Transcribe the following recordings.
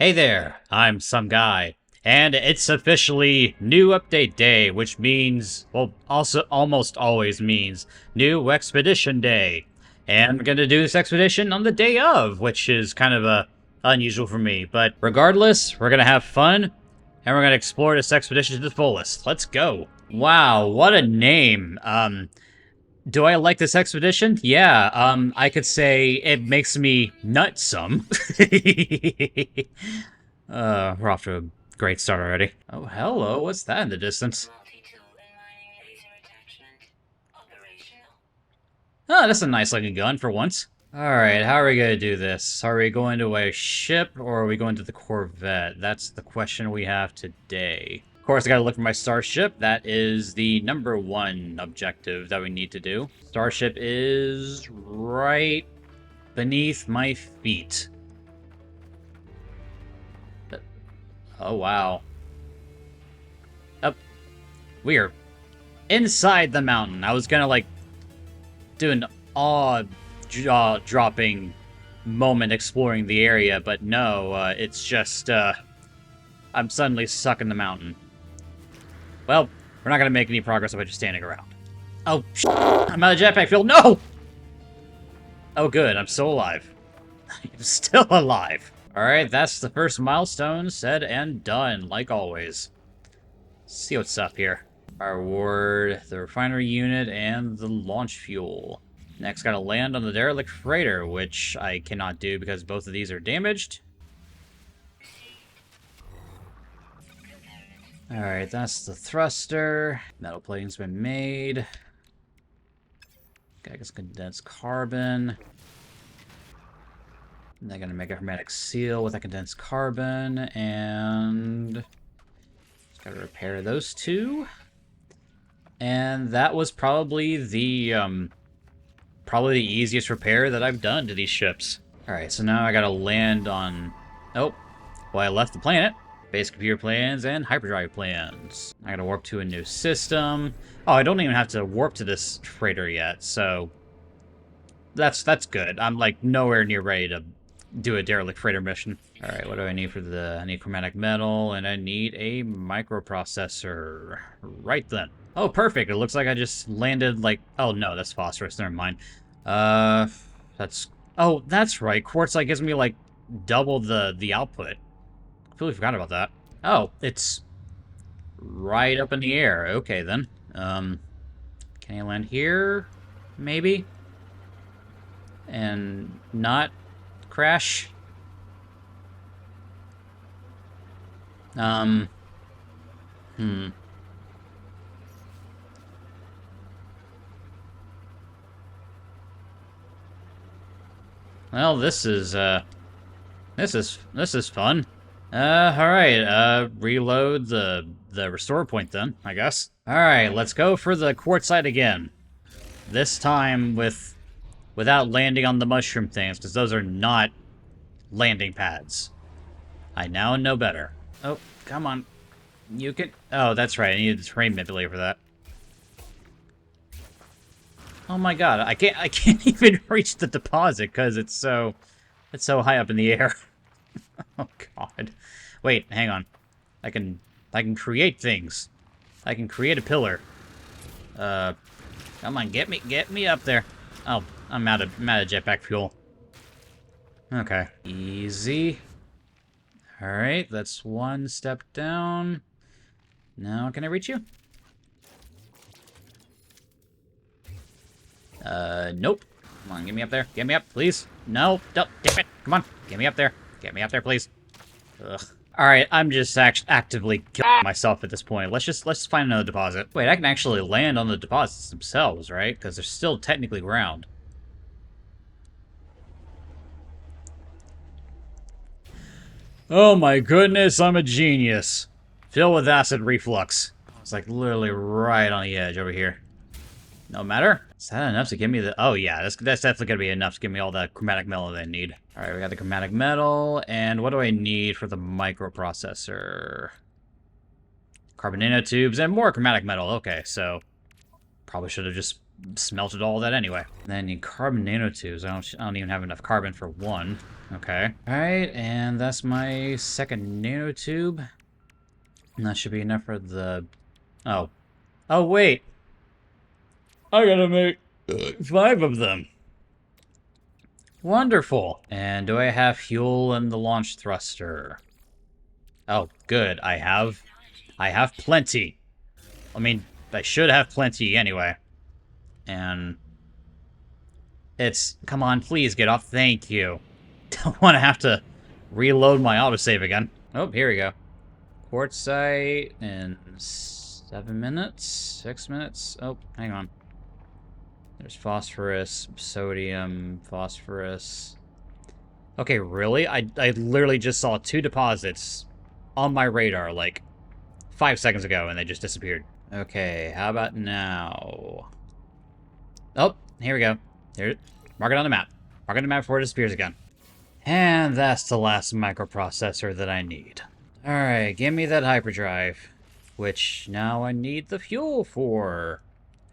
Hey there, I'm Sumgi, and it's officially new update day, which means, well, also almost always means new expedition day. And we're gonna do this expedition on the day of, which is kind of unusual for me. But regardless, we're gonna have fun, and we're gonna explore this expedition to the fullest. Let's go. Wow, what a name. Do I like this expedition? Yeah, I could say it makes me nutsome. We're off to a great start already. Oh, hello, what's that in the distance? Oh, that's a nice looking gun for once. Alright, how are we gonna do this? Are we going to a ship, or are we going to the Corvette? That's the question we have today. Of course, I gotta look for my starship. That is the #1 objective that we need to do. Starship is right beneath my feet. Oh, wow. Up. We are inside the mountain. I was gonna, like, do an jaw-dropping moment exploring the area, but no, it's just, I'm suddenly stuck in the mountain. Well, we're not gonna make any progress by just standing around. Oh, I'm out of jetpack fuel. No! Oh, good. I'm still alive. I'm still alive. Alright, that's the first milestone said and done, like always. Let's see what's up here. Our reward, the refinery unit, and the launch fuel. Next, gotta land on the derelict freighter, which I cannot do because both of these are damaged. Alright, that's the thruster. Metal plating's been made. Got some condensed carbon. And they're gonna make a hermetic seal with a condensed carbon, and just gotta repair those two. And that was probably the easiest repair that I've done to these ships. Alright, so now I gotta land on... Oh, well, I left the planet. Base computer plans and hyperdrive plans. I gotta warp to a new system. Oh, I don't even have to warp to this freighter yet, so... That's good. I'm, like, nowhere near ready to do a derelict freighter mission. Alright, what do I need for the... I need chromatic metal, and I need a microprocessor. Right then. Oh, perfect. It looks like I just landed, like... Oh, no, that's phosphorus. Never mind. That's... Oh, that's right. Quartzite gives me, like, double the output. Completely forgot about that. Oh, it's right up in the air. Okay, then. Can I land here? Maybe? And not crash? Well, this is fun. Alright, reload the restore point then, I guess. Alright, let's go for the quartzite again. This time without landing on the mushroom things, because those are not landing pads. I now know better. Oh, come on. You can... Oh, that's right, I needed the terrain manipulator for that. Oh my god, I can't even reach the deposit because it's so high up in the air. Oh god. Wait, hang on. I can create things. I can create a pillar. Come on, get me up there. Oh, I'm out of jetpack fuel. Okay. Easy. Alright, that's one step down. Now can I reach you? Nope. Come on, get me up there. Get me up, please. No, don't, damn it. Come on, get me up there. Get me up there, please. Ugh. Alright, I'm just actively killing myself at this point. Let's find another deposit. Wait, I can actually land on the deposits themselves, right? Because they're still technically ground. Oh my goodness, I'm a genius. Filled with acid reflux. It's like literally right on the edge over here. No matter. Is that enough to give me the... Oh, yeah, that's definitely going to be enough to give me all the chromatic metal that I need. Alright, we got the chromatic metal, and what do I need for the microprocessor? Carbon nanotubes and more chromatic metal. Okay, so... Probably should have just smelted all that anyway. Then I need carbon nanotubes. I don't even have enough carbon for one. Okay. Alright, and that's my second nanotube. And that should be enough for the... Oh. Oh, wait! I gotta make 5 of them. Wonderful. And do I have fuel in the launch thruster? Oh, good. I have plenty. I mean, I should have plenty anyway. And it's... Come on, please get off. Thank you. Don't want to have to reload my autosave again. Oh, here we go. Quartzite in 7 minutes? 6 minutes? Oh, hang on. There's phosphorus, sodium, phosphorus. Okay, really? I literally just saw 2 deposits on my radar, like, 5 seconds ago, and they just disappeared. Okay, how about now? Oh, here we go. Here, mark it on the map. Mark it on the map before it disappears again. And that's the last microprocessor that I need. Alright, give me that hyperdrive. Which now I need the fuel for.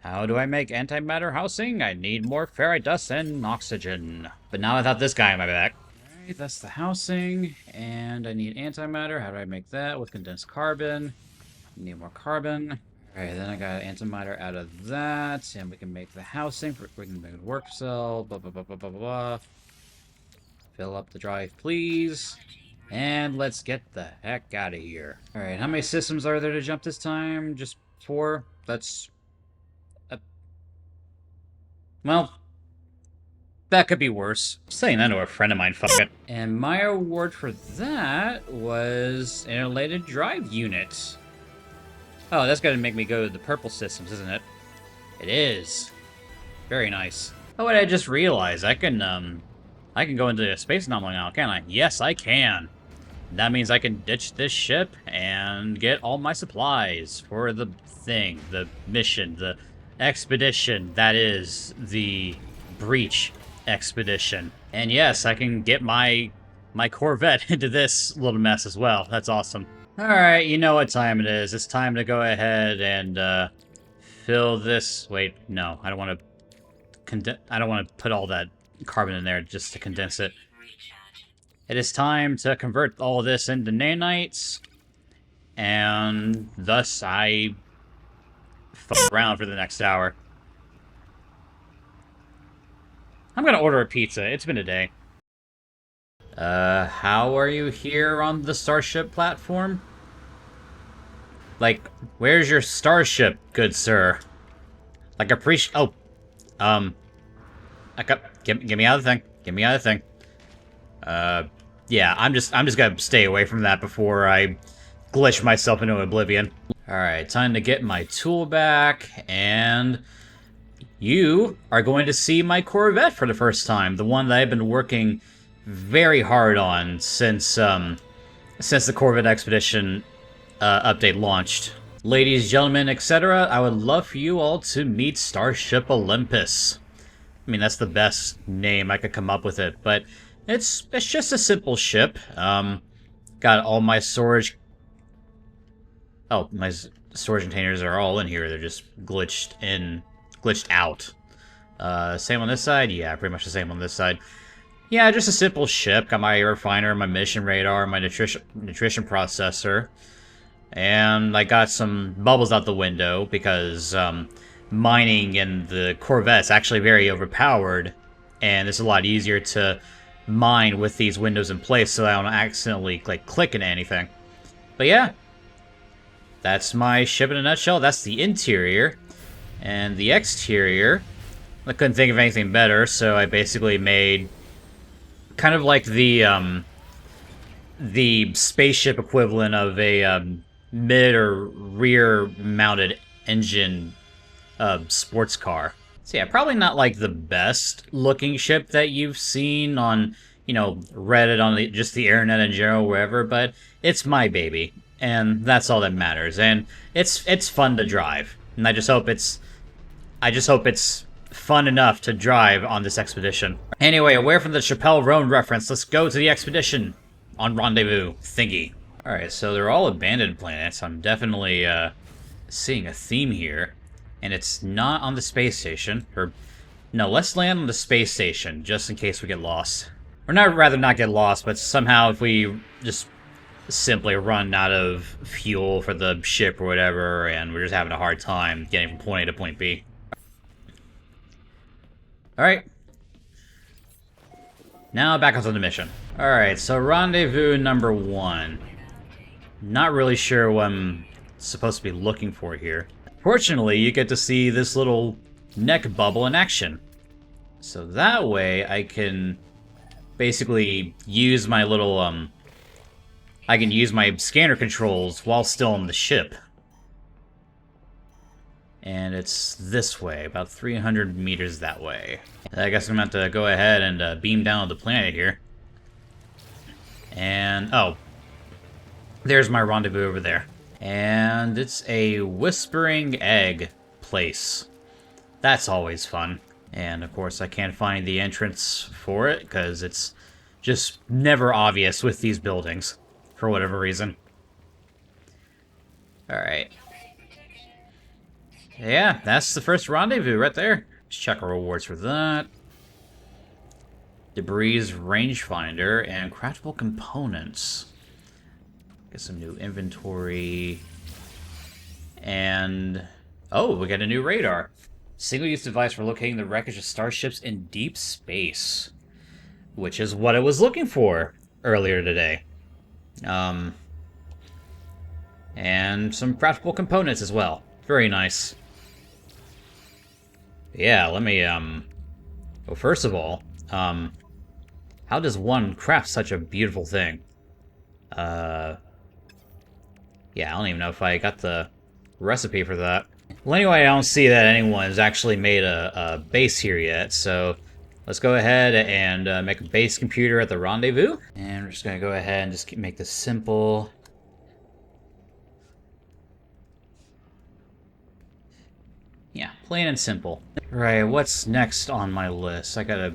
How do I make antimatter housing? I need more ferrite dust and oxygen. But now without this guy on my back. Alright, that's the housing. And I need antimatter. How do I make that? With condensed carbon. Need more carbon. Alright, then I got antimatter out of that. And we can make the housing. We can make a work cell. Blah, blah, blah, blah, blah, blah. Fill up the drive, please. And let's get the heck out of here. Alright, how many systems are there to jump this time? Just 4? That's... well, that could be worse. I'm saying that to a friend of mine, fuck it. And my award for that was an elated drive unit. Oh, that's gonna make me go to the purple systems, isn't it? It is. Very nice. Oh, and I just realized I can go into a space anomaly now, can't I? Yes, I can. That means I can ditch this ship and get all my supplies for the thing, the mission, the expedition that is the Breach expedition. And yes, I can get my Corvette into this little mess as well. That's awesome. Alright, you know what time it is. It's time to go ahead and fill this... Wait, no, I don't want to put all that carbon in there just to condense it. It is time to convert all this into nanites, and thus I fuck around for the next hour. I'm gonna order a pizza. It's been a day. How are you here on the Starship platform? Like, where's your starship, good sir? Like, appreciate... Oh. Get me out of the thing. Get me out of the thing. Yeah, I'm just gonna stay away from that before I glitch myself into oblivion. Alright, time to get my tool back, and you are going to see my Corvette for the first time. The one that I've been working very hard on since the Corvette Expedition update launched. Ladies, gentlemen, etc., I would love for you all to meet Starship Olympus. I mean, that's the best name I could come up with it, but it's just a simple ship. Got all my storage... Oh, my storage containers are all in here. They're just glitched out. Same on this side? Yeah, pretty much the same on this side. Yeah, just a simple ship. Got my refiner, my mission radar, my nutrition processor. And I got some bubbles out the window because mining in the Corvette's actually very overpowered. And it's a lot easier to mine with these windows in place so I don't accidentally click into anything. But yeah, that's my ship in a nutshell. That's the interior. And the exterior, I couldn't think of anything better, so I basically made kind of like the spaceship equivalent of a mid or rear mounted engine sports car. So yeah, probably not like the best looking ship that you've seen on, you know, Reddit, on just the internet in general, wherever, but it's my baby, and that's all that matters. And it's fun to drive, and I just hope it's fun enough to drive on this expedition. Anyway, away from the Chappelle Roan reference, let's go to the expedition on Rendezvous thingy. Alright, so they're all abandoned planets. I'm definitely seeing a theme here. And it's not on the space station. Or, no, let's land on the space station, just in case we get lost. Or rather not get lost, but somehow if we just simply run out of fuel for the ship or whatever, and we're just having a hard time getting from point A to point B. Alright. Now back onto the mission. Alright, so rendezvous number 1. Not really sure what I'm supposed to be looking for here. Fortunately, you get to see this little neck bubble in action. So that way I can basically use my little, I can use my scanner controls while still on the ship. And it's this way, about 300 meters that way. I guess I'm going to have to go ahead and beam down to the planet here. And, oh, there's my rendezvous over there. And it's a Whispering Egg place. That's always fun. And, of course, I can't find the entrance for it, because it's just never obvious with these buildings, for whatever reason. Alright. Yeah, that's the first rendezvous right there. Let's check our rewards for that. Debris rangefinder and craftable components. Get some new inventory. And oh, we got a new radar. Single-use device for locating the wreckage of starships in deep space. Which is what I was looking for earlier today. And some craftable components as well. Very nice. Yeah, let me, well, first of all, how does one craft such a beautiful thing? Yeah, I don't even know if I got the recipe for that. Well, anyway, I don't see that anyone's actually made a base here yet, so let's go ahead and make a base computer at the rendezvous. And we're just going to go ahead and just make this simple. Yeah, plain and simple. Right, what's next on my list? I gotta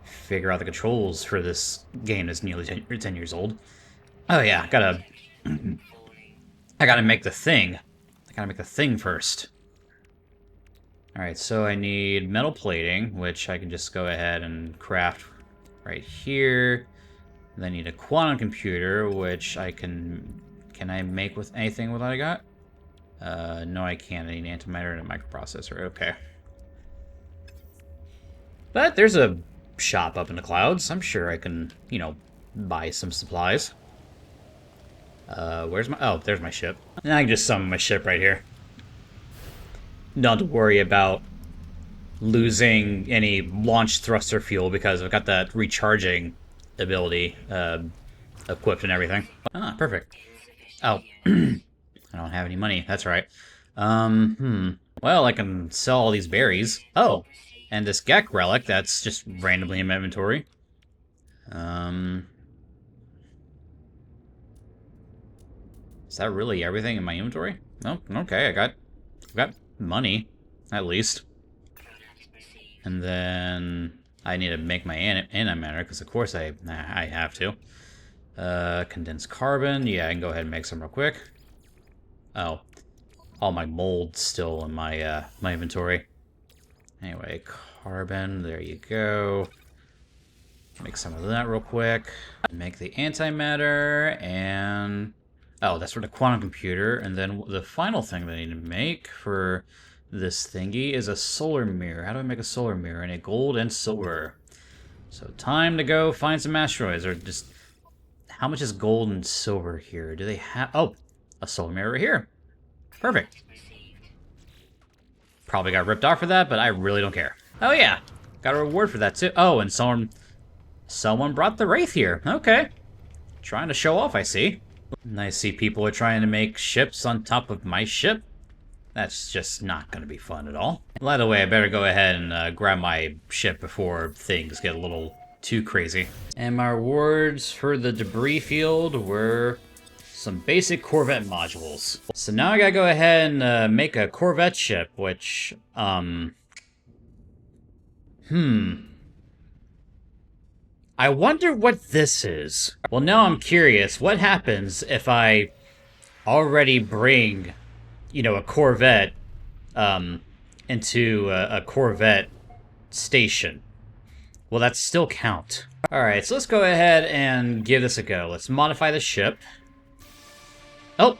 figure out the controls for this game that's nearly 10 years old. Oh yeah, I gotta make the thing. I gotta make the thing first. Alright, so I need metal plating, which I can just go ahead and craft right here. Then I need a quantum computer, which I can I make with anything with what I got? No, I can't. I need an antimatter and a microprocessor. Okay. But there's a shop up in the clouds. I'm sure I can, you know, buy some supplies. Where's my... Oh, there's my ship. And I can just summon my ship right here. Don't have to worry about losing any launch thruster fuel because I've got that recharging ability equipped and everything. Ah, perfect. Oh. I don't have any money. That's right. Well, I can sell all these berries. Oh, and this Gek relic that's just randomly in my inventory. Is that really everything in my inventory? Oh, okay. I've got money, at least. And then I need to make my antimatter because, of course, I have to. Condensed carbon. Yeah, I can go ahead and make some real quick. Oh, all my mold's still in my my inventory. Anyway, carbon, there you go. Make some of that real quick. Make the antimatter, and oh, that's for the quantum computer. And then the final thing that I need to make for this thingy is a solar mirror. How do I make a solar mirror? I need gold and silver. So time to go find some asteroids, or just how much is gold and silver here? Do they have? Oh. A solar mirror here. Perfect. Probably got ripped off for that, but I really don't care. Oh yeah, got a reward for that too. Oh, and someone brought the Wraith here. Okay. Trying to show off, I see. And I see people are trying to make ships on top of my ship. That's just not going to be fun at all. By the way, I better go ahead and grab my ship before things get a little too crazy. And my rewards for the debris field were some basic Corvette modules. So now I gotta go ahead and make a Corvette ship, which, I wonder what this is. Well, now I'm curious. What happens if I already bring, you know, a Corvette into a Corvette station. Will that still count? Alright, so let's go ahead and give this a go. Let's modify the ship. Oh!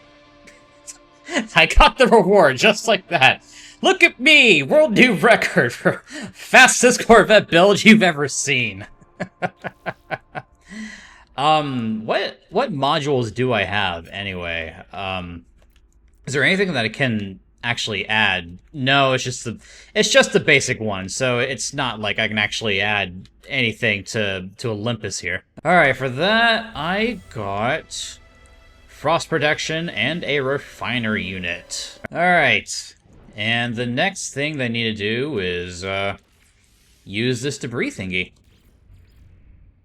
I got the reward just like that. Look at me! World new record for fastest Corvette build you've ever seen. What modules do I have anyway? Is there anything that I can actually add? No, it's just the basic one, so it's not like I can actually add anything to Olympus here. Alright, for that, I got frost protection and a refiner unit. Alright, and the next thing that I need to do is use this debris thingy.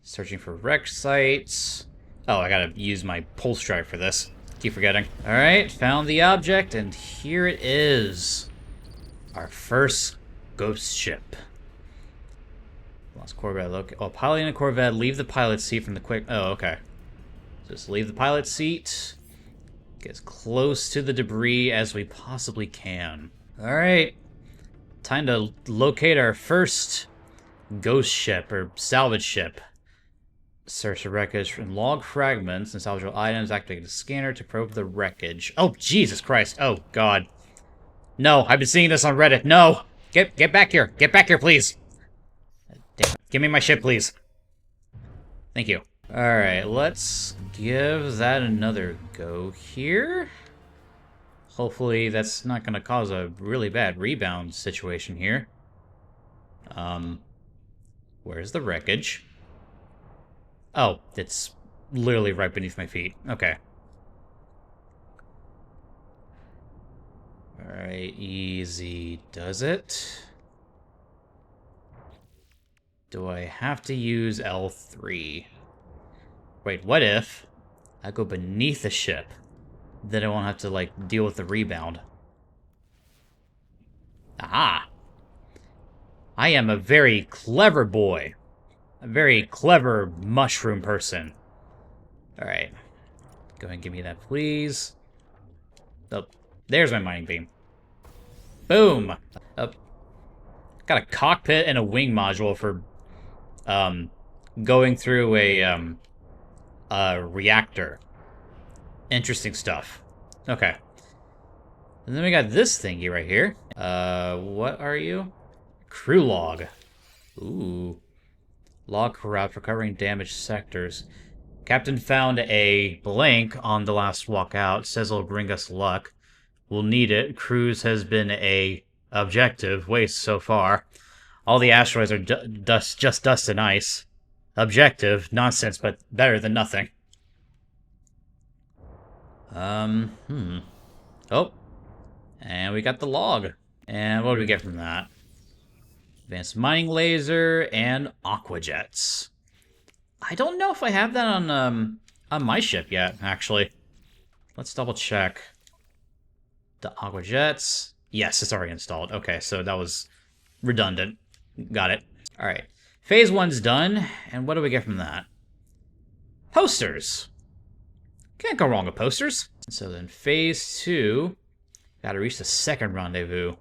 Searching for wreck sites. Oh, I gotta use my pulse drive for this. Keep forgetting. Alright, found the object, and here it is. Our first ghost ship. Lost Corvette, look. Oh, piloting a Corvette, leave the pilot seat from the quick... Oh, okay. Just leave the pilot seat. Get as close to the debris as we possibly can. Alright. Time to locate our first ghost ship, or salvage ship. Search the wreckage and log fragments and salvageable items. Activate the scanner to probe the wreckage. Oh, Jesus Christ. Oh, God. No, I've been seeing this on Reddit. No! Get back here. Get back here, please. Damn. Give me my ship, please. Thank you. Alright, let's give that another go here. Hopefully that's not going to cause a really bad rebound situation here. Where's the wreckage? Oh, it's literally right beneath my feet. Okay. Alright, easy does it. Do I have to use L3? Wait, what if I go beneath the ship? Then I won't have to, like, deal with the rebound. Aha! I am a very clever boy. A very clever mushroom person. Alright. Go ahead and give me that, please. Oh, there's my mining beam. Boom! Oh. Got a cockpit and a wing module for going through a reactor. Interesting stuff. Okay. And then we got this thingy right here. What are you? Crew log. Ooh. Log corrupt, recovering damaged sectors. Captain found a blank on the last walk out. Says it'll bring us luck. We'll need it. Cruise has been a objective waste so far. All the asteroids are just dust and ice. Objective. Nonsense, but better than nothing. Oh. And we got the log. And what do we get from that? Advanced mining laser and aquajets. I don't know if I have that on my ship yet, actually. Let's double check. The aquajets. Yes, it's already installed. Okay, so that was redundant. Got it. Alright. Phase 1's done, and what do we get from that? Posters! Can't go wrong with posters. So then Phase 2, gotta reach the second rendezvous.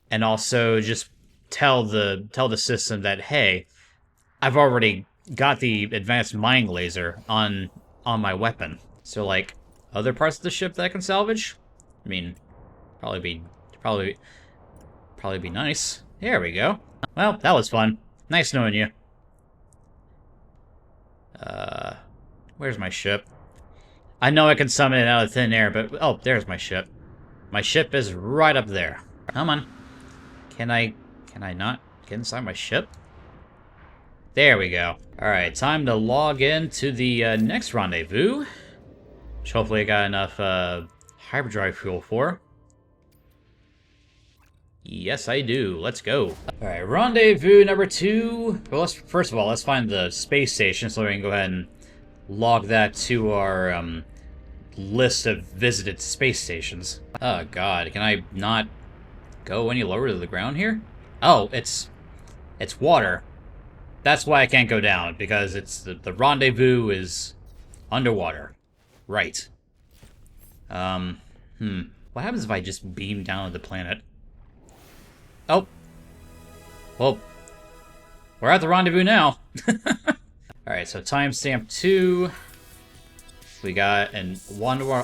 And also just tell the system that, hey, I've already got the advanced mining laser on my weapon. So, like, other parts of the ship that I can salvage? I mean, probably be nice. There we go. Well, that was fun. Nice knowing you. Where's my ship? I know I can summon it out of thin air, but... Oh, there's my ship. My ship is right up there. Come on. Can I not get inside my ship? There we go. Alright, time to log in to the next rendezvous. Which hopefully I got enough hyperdrive fuel for. Yes, I do. Let's go. Alright, rendezvous number 2. Well, first of all, let's find the space station so we can go ahead and log that to our list of visited space stations. Oh god, can I not go any lower to the ground here? Oh, it's water. That's why I can't go down, because it's the rendezvous is underwater. Right. What happens if I just beam down to the planet? Oh. Well, we're at the rendezvous now. Alright, so timestamp 2. We got an underwater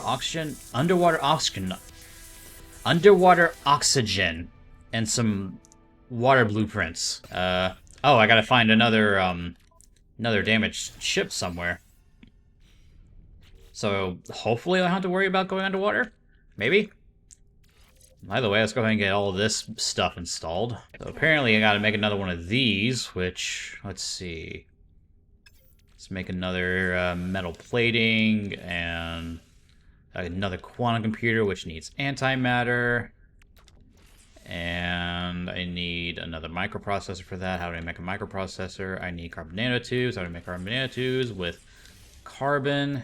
oxygen, and some water blueprints. Oh, I gotta find another damaged ship somewhere. So hopefully I don't have to worry about going underwater. Maybe. Either way, let's go ahead and get all of this stuff installed. So apparently I gotta make another one of these, which, let's see. Let's make another metal plating and another quantum computer, which needs antimatter. And I need another microprocessor for that. How do I make a microprocessor? I need carbon nanotubes. How do I make carbon nanotubes with carbon?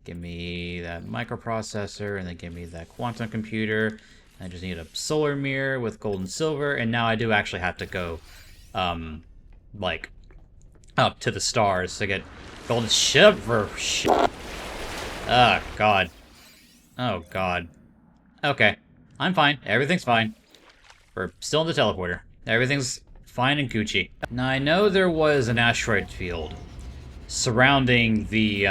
Give me that microprocessor, and then give me that quantum computer. I just need a solar mirror with gold and silver, and now I do actually have to go, like, up to the stars to get golden silver. Oh, God. Oh, God. Okay. I'm fine. Everything's fine. We're still in the teleporter. Everything's fine and Gucci. Now, I know there was an asteroid field surrounding the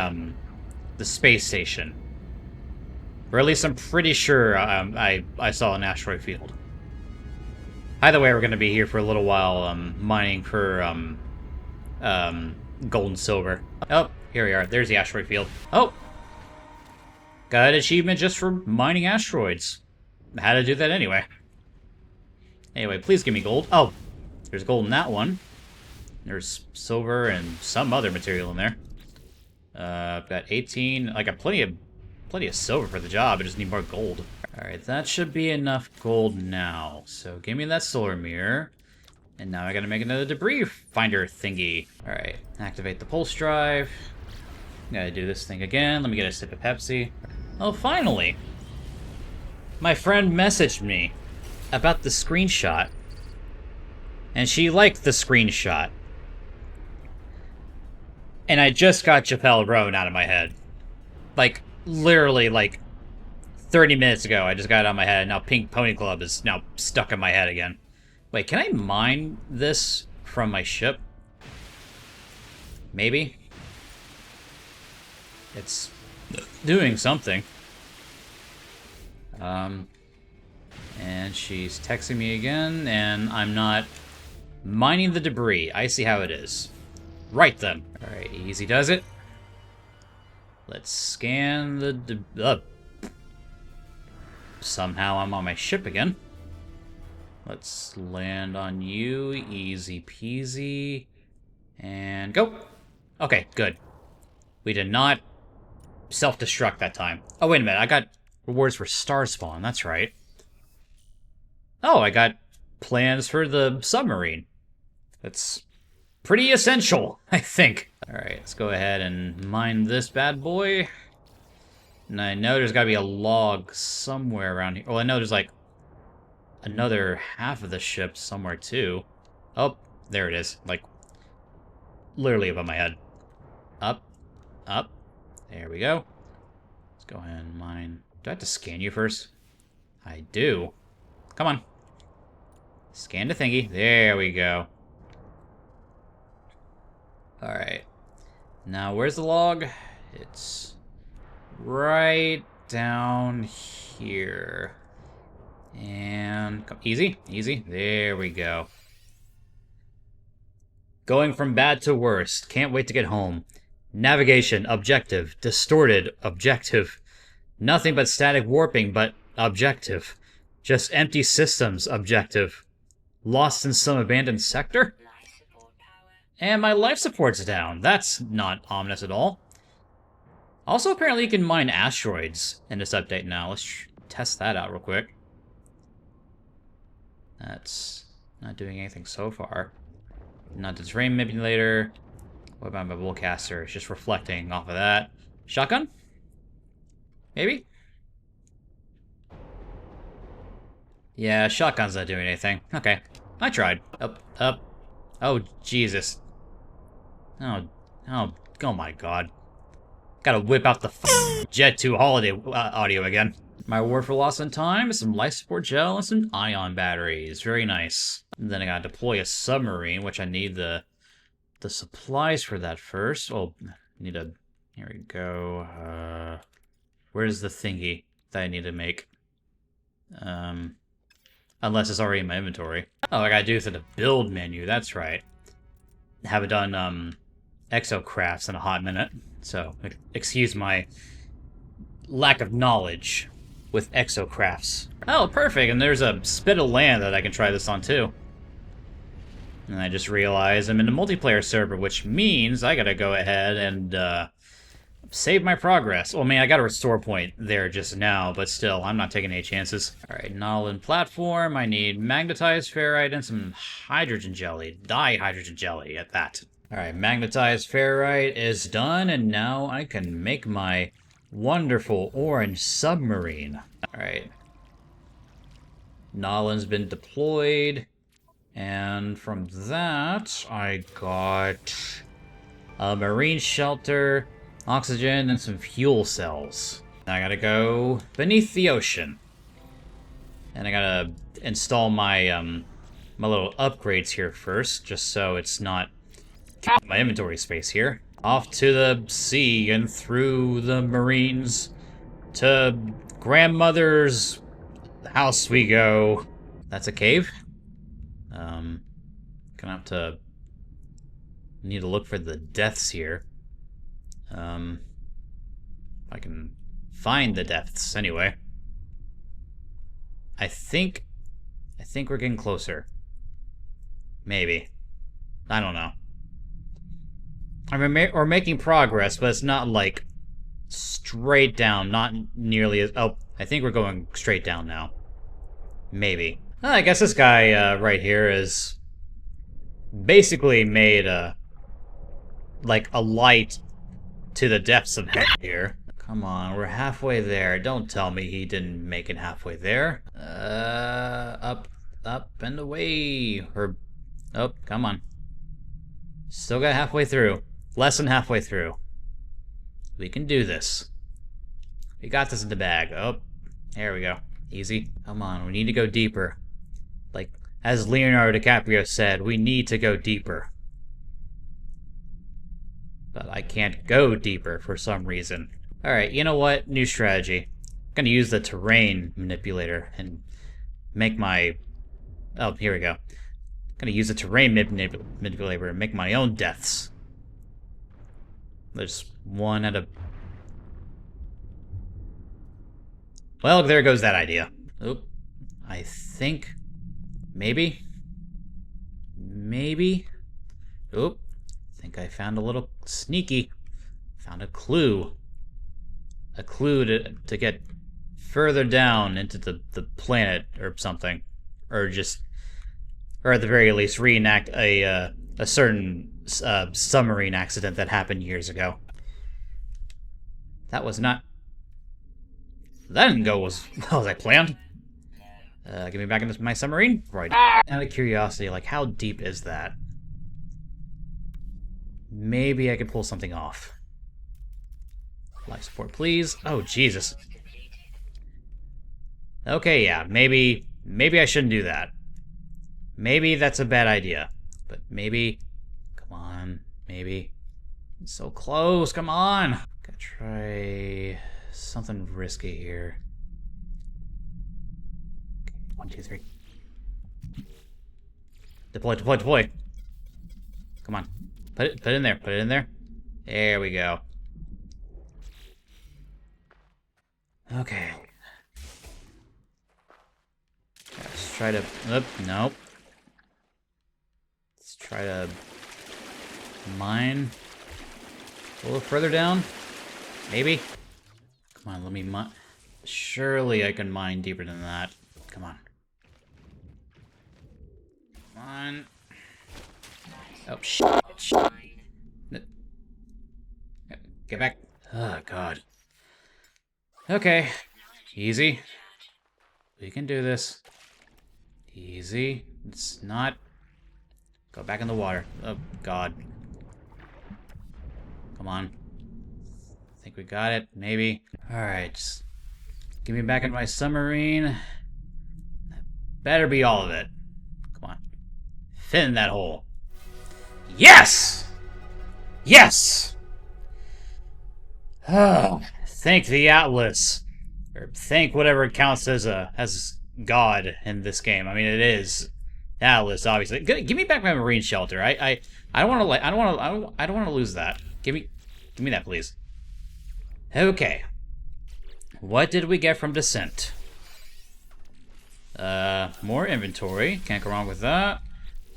space station. Or at least I'm pretty sure I saw an asteroid field. Either way, we're going to be here for a little while, mining for, gold and silver. Oh, here we are. There's the asteroid field. Oh! Got an achievement just for mining asteroids. How to do that anyway. Anyway, please give me gold. Oh, there's gold in that one. There's silver and some other material in there. I've got 18. I got plenty of silver for the job. I just need more gold. Alright, that should be enough gold now. So give me that solar mirror. And now I gotta make another debris finder thingy. Alright, activate the pulse drive. Gotta do this thing again. Let me get a sip of Pepsi. Oh, finally! My friend messaged me about the screenshot. And she liked the screenshot. And I just got Chappelle Roan out of my head. Like, literally, like, 30 minutes ago, I just got it on my head, and now Pink Pony Club is now stuck in my head again. Wait, can I mine this from my ship? Maybe? It's doing something. And she's texting me again, and I'm not mining the debris. I see how it is. Right then. Alright, easy does it. Let's scan the somehow I'm on my ship again. Let's land on you. Easy peasy. And go. Okay, good. We did not self-destruct that time. Oh, wait a minute. I got rewards for Starspawn. That's right. Oh, I got plans for the submarine. That's pretty essential, I think. Alright, let's go ahead and mine this bad boy. And I know there's gotta be a log somewhere around here. Well, I know there's like another half of the ship somewhere too. Oh, there it is. Like, literally above my head. Up, up. There we go. Let's go ahead and mine. Do I have to scan you first? I do. Come on. Scan the thingy. There we go. Alright. Now, where's the log? It's right down here. And easy, easy. There we go. Going from bad to worst. Can't wait to get home. Navigation, objective. Distorted, objective. Nothing but static warping, but objective. Just empty systems, objective. Lost in some abandoned sector? And my life support's down. That's not ominous at all. Also, apparently you can mine asteroids in this update now. Let's test that out real quick. That's not doing anything so far. Not the terrain manipulator. What about my bullcaster? It's just reflecting off of that. Shotgun? Maybe? Yeah, shotgun's not doing anything. Okay. I tried. Up, up. Oh, Jesus. Oh my God. Gotta whip out the Jet 2 holiday audio again. My reward for loss in time is some life support gel and some ion batteries. Very nice. And then I gotta deploy a submarine, which I need the supplies for that first. Oh, need a... Here we go. Where's the thingy that I need to make? Unless it's already in my inventory. Oh, I gotta do this at the build menu. That's right. Haven't done exocrafts in a hot minute, so excuse my lack of knowledge with exocrafts. Oh, perfect, and there's a spit of land that I can try this on too. And I just realized I'm in a multiplayer server, which means I gotta go ahead and save my progress. Well, I mean, I got a restore point there just now, but still, I'm not taking any chances. Alright, Nautilin platform. I need magnetized ferrite and some hydrogen jelly. Dihydrogen jelly at that. Alright, magnetized ferrite is done, and now I can make my wonderful orange submarine. Alright. Nautilin's been deployed. And from that, I got a marine shelter, oxygen, and some fuel cells. I gotta go beneath the ocean. And I gotta install my my little upgrades here first, just so it's not my inventory space here. Off to the sea and through the marines to grandmother's house we go. That's a cave. Gonna have to need to look for the deaths here. I can find the depths anyway. I think we're getting closer. Maybe. I don't know. I mean, we're making progress, but it's not like straight down. Not nearly as... Oh, I think we're going straight down now. Maybe. I guess this guy right here is basically made like a light to the depths of hell here. Come on, we're halfway there. Don't tell me he didn't make it halfway there. Up, and away. Or, oh, come on. Still got halfway through. Less than halfway through. We can do this. We got this in the bag. Oh, there we go. Easy. Come on, we need to go deeper. Like, as Leonardo DiCaprio said, we need to go deeper. But I can't go deeper for some reason. Alright, you know what? New strategy. I'm gonna use the terrain manipulator and make my... Oh, here we go. I'm gonna use the terrain manipulator and make my own deaths. There's one at a... Well, there goes that idea. Oop. I think... Maybe? Oop. I think I found a little sneaky. Found a clue. A clue to get further down into the planet or something. Or just... Or at the very least, reenact a certain submarine accident that happened years ago. That was not... That didn't go as well as I planned. Get me back into my submarine. Right. Out of curiosity, like, how deep is that? Maybe I could pull something off. Life support, please. Oh, Jesus. Okay, yeah, maybe I shouldn't do that. Maybe that's a bad idea. But maybe... Come on, maybe. It's so close, come on! Gotta try something risky here. 1, 2, 3. Deploy. Come on. Put it in there. There we go. Okay. Let's try to... Nope. Let's try to mine a little further down. Maybe. Come on, let me mine. Surely I can mine deeper than that. Come on. Come on. Oh, shit. Get back. Oh, God. Okay. Easy. We can do this. Easy. It's not... Go back in the water. Oh, God. Come on. I think we got it. Maybe. Alright. Give me back in my submarine. Better be all of it. Come on. Fit in that hole. Yes! Yes! Thank the Atlas. Or thank whatever counts as God in this game. I mean, it is Atlas, obviously. Give me back my marine shelter. I don't want to I don't want to lose that. Give me that, please. Okay. What did we get from Descent? More inventory. Can't go wrong with that.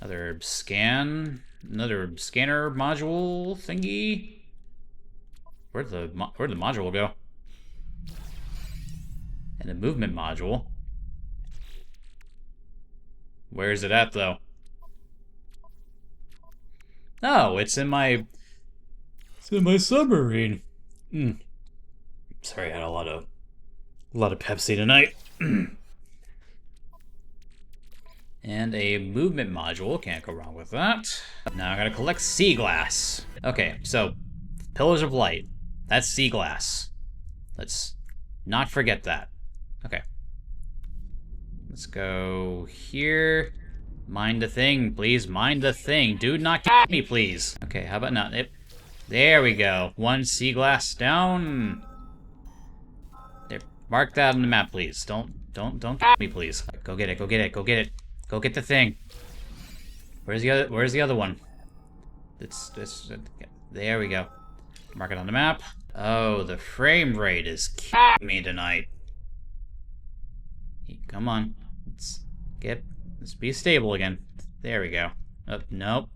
Another scanner module thingy. Where'd the module go? And a movement module. Where's it at, though? Oh, it's in my submarine. Sorry, I had a lot of Pepsi tonight. And a movement module. Can't go wrong with that. Now I gotta collect sea glass. Okay, so Pillars of Light. That's sea glass. Let's not forget that. Okay. Let's go here. Mind the thing, please. Mind the thing. Dude, not get me, please. Okay, how about now? There we go. One sea glass down. There. Mark that on the map, please. Don't get me, please. Go get it. Go get it. Go get it. Go get the thing. Where's the other one? There we go. Mark it on the map. Oh, the frame rate is killing me tonight. Come on. Let's be stable again. There we go. Oh, nope.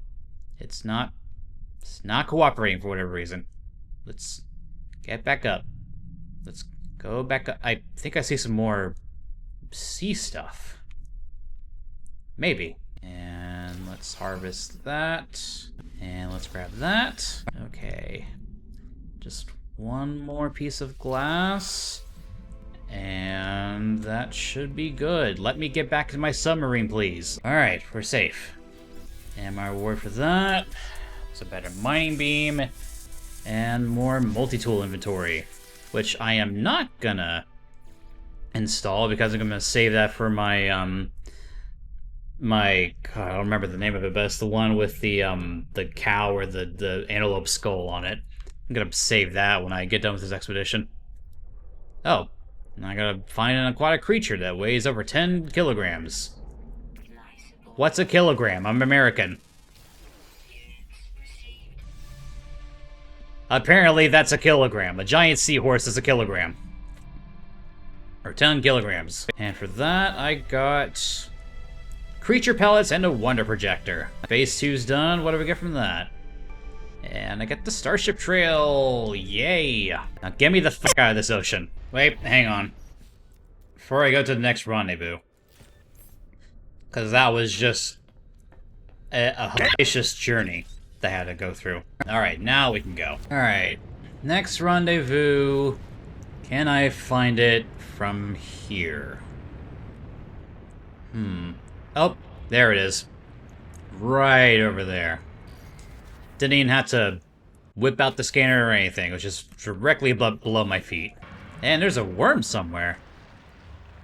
It's not cooperating for whatever reason. Let's get back up. Let's go back up. I think I see some more sea stuff. Maybe. And let's harvest that. And let's grab that. Okay. Just one more piece of glass. And that should be good. Let me get back to my submarine, please. Alright, we're safe. And my reward for that is a better mining beam and more multi-tool inventory, which I am not gonna install because I'm gonna save that for my God, I don't remember the name of it, but it's the one with the cow or the antelope skull on it. I'm gonna save that when I get done with this expedition. Oh, and I gotta find an aquatic creature that weighs over 10 kilograms. What's a kilogram? I'm American. Apparently that's a kilogram. A giant seahorse is a kilogram. Or 10 kilograms. And for that, I got creature pellets and a wonder projector. Phase 2's done. What do we get from that? And I get the Starship Trail. Yay! Now get me the fuck out of this ocean. Wait, hang on. Before I go to the next rendezvous. Because that was just a hellacious journey that I had to go through. Alright, now we can go. Alright, next rendezvous. Can I find it from here? Oh, there it is. Right over there. Didn't even have to whip out the scanner or anything. It was just directly below my feet. And there's a worm somewhere.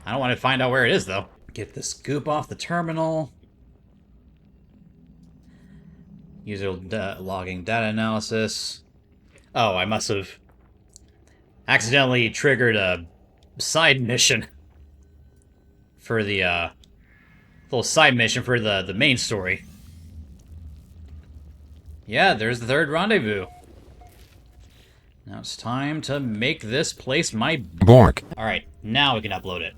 I don't want to find out where it is, though. Get the scoop off the terminal. User logging data analysis. Oh, I must have accidentally triggered a side mission for the little side mission for the main story. Yeah, there's the third rendezvous. Now it's time to make this place my bork. Alright, now we can upload it.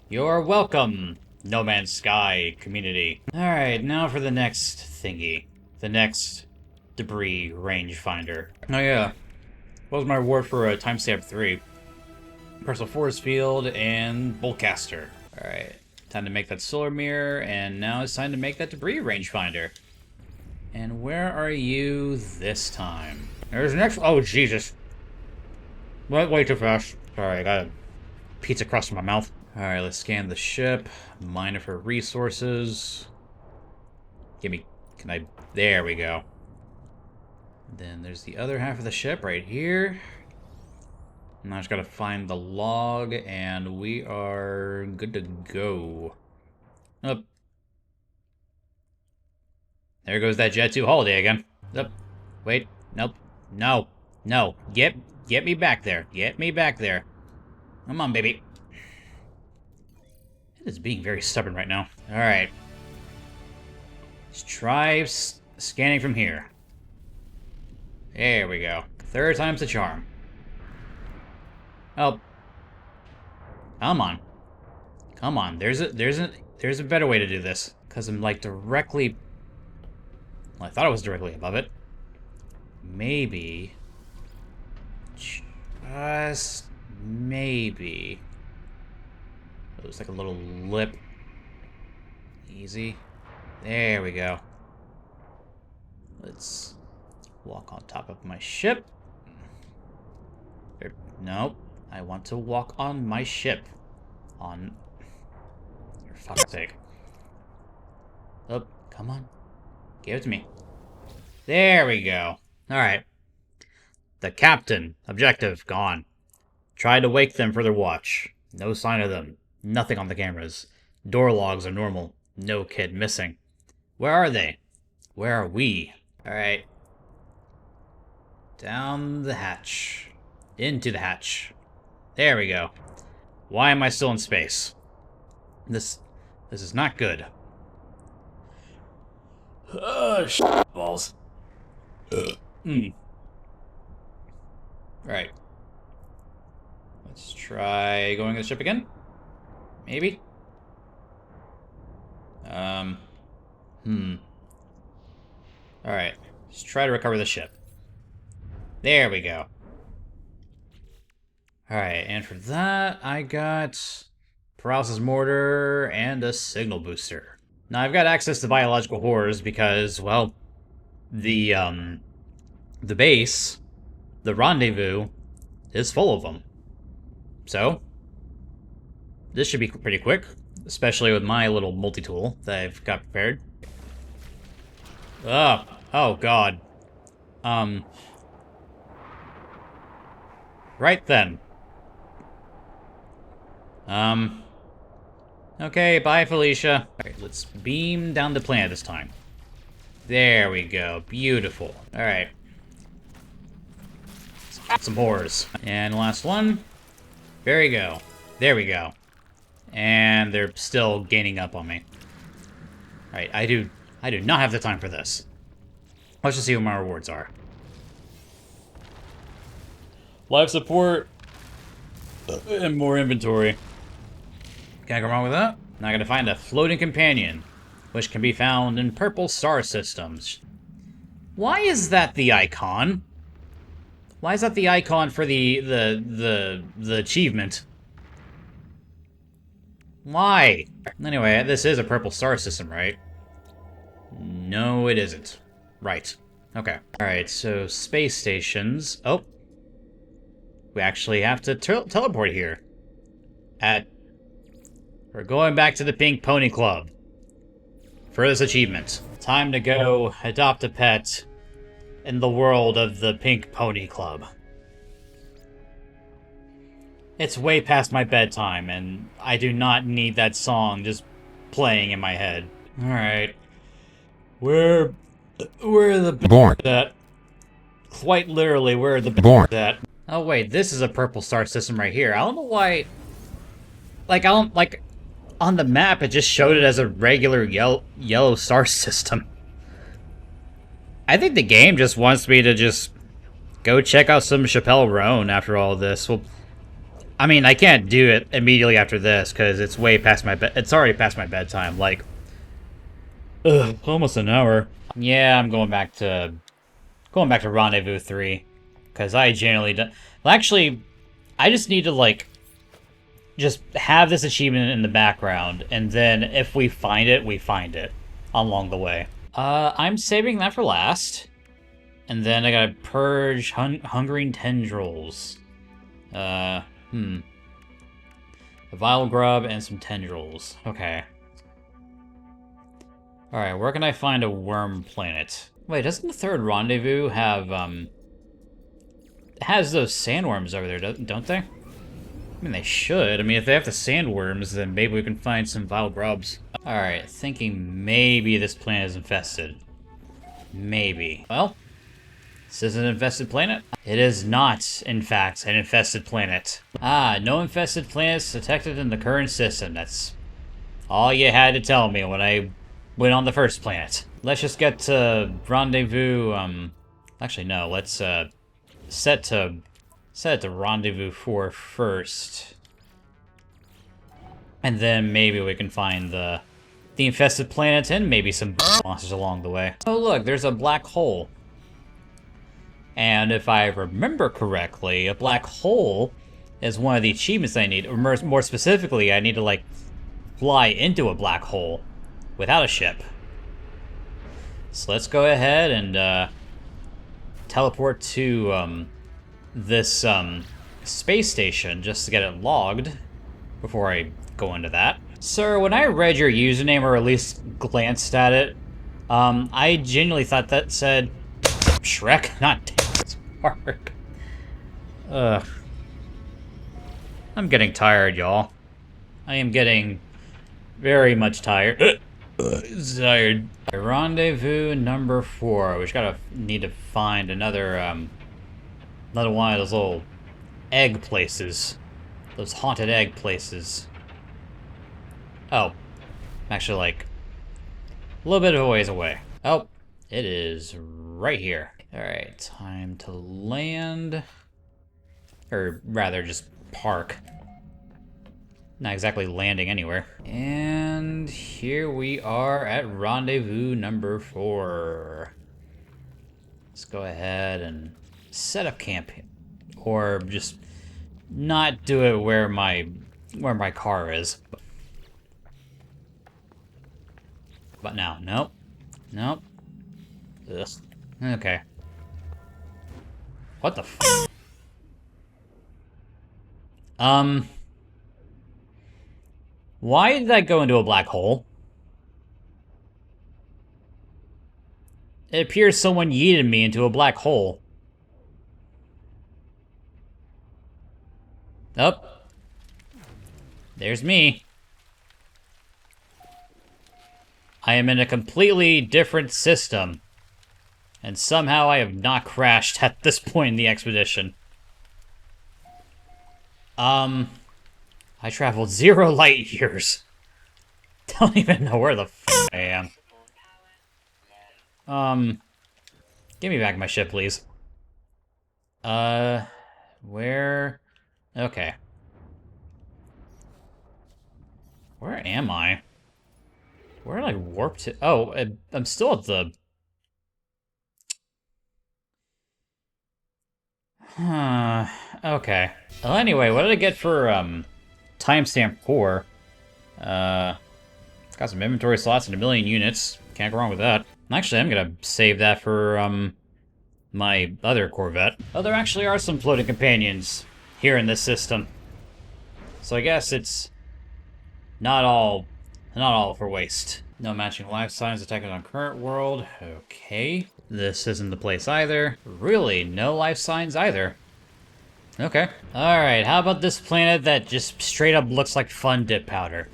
You're welcome, No Man's Sky community. Alright, now for the next thingy. The next debris rangefinder. Oh yeah. What was my reward for a timestamp 3? Personal force field and Boltcaster. Alright, time to make that solar mirror, and now it's time to make that debris rangefinder. And where are you this time? There's the next. Oh, Jesus. Went way too fast. Sorry, I got a pizza crust in my mouth. Alright, let's scan the ship. Mine it for resources. There we go. Then there's the other half of the ship right here. Now I just gotta find the log, and we are good to go. Up. There goes that Jet 2 holiday again. Up. Wait. Nope. No. No. Get me back there. Get me back there. Come on, baby. It is being very stubborn right now. Alright. Let's try scanning from here. There we go. Third time's the charm. Oh. Come on. Come on. There's a better way to do this. Because I'm like directly... Well, I thought I was directly above it. Maybe. Just maybe. It looks like a little lip. Easy. There we go. Let's walk on top of my ship. Nope. I want to walk on my ship. On... For fuck's sake. Oh, come on. Give it to me. There we go. Alright. The captain. Objective. Gone. Tried to wake them for their watch. No sign of them. Nothing on the cameras. Door logs are normal. No kid missing. Where are they? Where are we? Alright. Down the hatch. Into the hatch. There we go. Why am I still in space? This is not good. Balls. Right. Let's try going to the ship again. Maybe. Alright. Let's try to recover the ship. There we go. Alright, and for that, I got Paralysis Mortar and a Signal Booster. Now, I've got access to biological horrors because, well, the base, the rendezvous, is full of them. So, this should be pretty quick, especially with my little multi-tool that I've got prepared. Oh god. Right then. Okay, bye, Felicia. Alright, let's beam down the planet this time. There we go. Beautiful. Alright. Some horrors. And last one. There we go. There we go. And they're still gaining up on me. Alright, I do not have the time for this. Let's just see what my rewards are. Life support. And more inventory. Can't go wrong with that. Now I gotta find a floating companion, which can be found in purple star systems. Why is that the icon? Why is that the icon for the achievement? Why? Anyway, this is a purple star system, right? No, it isn't. Right. Okay. Alright, so space stations. Oh. We actually have to teleport here. We're going back to the Pink Pony Club for this achievement. Time to go adopt a pet in the world of the Pink Pony Club. It's way past my bedtime, and I do not need that song just playing in my head. Alright. Where the Born. that? Quite literally, where the Born. that? Oh wait, this is a purple star system right here. I don't know why. On the map, it just showed it as a regular yellow star system. I think the game just wants me to just go check out some Chappelle Roan after all this. Well, I mean, I can't do it immediately after this because it's way past my it's already past my bedtime. Like, almost an hour. Yeah, I'm going back to Rendezvous 3 because I generally don't. Well, actually, I just need to just have this achievement in the background, and then if we find it, we find it along the way. I'm saving that for last. And then I gotta purge hungering tendrils. A vile grub and some tendrils. Okay. Alright, where can I find a worm planet? Wait, doesn't the third rendezvous have, has those sandworms over there, don't they? I mean, they should. I mean, if they have the sandworms, then maybe we can find some vile grubs. Alright, thinking maybe this planet is infested. Maybe. Well, this is an infested planet. It is not, in fact, an infested planet. Ah, no infested planets detected in the current system. That's all you had to tell me when I went on the first planet. Let's just get to rendezvous, actually no, let's set it to rendezvous 4 first. And then maybe we can find the infested planets and maybe some monsters along the way. Oh look, there's a black hole. And if I remember correctly, a black hole is one of the achievements I need. Or more specifically, I need to, like, fly into a black hole without a ship. So let's go ahead and teleport to this space station just to get it logged before I go into that. Sir, when I read your username, or at least glanced at it, I genuinely thought that said Shrek, not Park. Ugh. I'm getting tired, y'all. I am getting very much tired. Tired. Rendezvous number 4. We just need to find another one of those little egg places. Those haunted egg places. Oh. I'm actually, like, a little bit of a ways away. Oh, it is right here. Alright, time to land. Or rather, just park. Not exactly landing anywhere. And here we are at rendezvous number 4. Let's go ahead and set up camp. Or just not do it where my car is. But now, nope. Nope. Ugh. Okay. What the f? Why did that go into a black hole? It appears someone yeeted me into a black hole. Oh. There's me. I am in a completely different system. And somehow I have not crashed at this point in the expedition. I traveled 0 light years. Don't even know where the f I am. Give me back my ship, please. Where? Okay. Where am I? Where did I warp to? Oh, I'm still at the... Okay. Well, anyway, what did I get for, timestamp 4? Got some inventory slots and 1,000,000 units. Can't go wrong with that. Actually, I'm gonna save that for, my other Corvette. Oh, there actually are some floating companions here in this system. So I guess it's not all for waste. No matching life signs detected on current world. Okay. This isn't the place either. Really, no life signs either. Okay. Alright, how about this planet that just straight up looks like fun dip powder?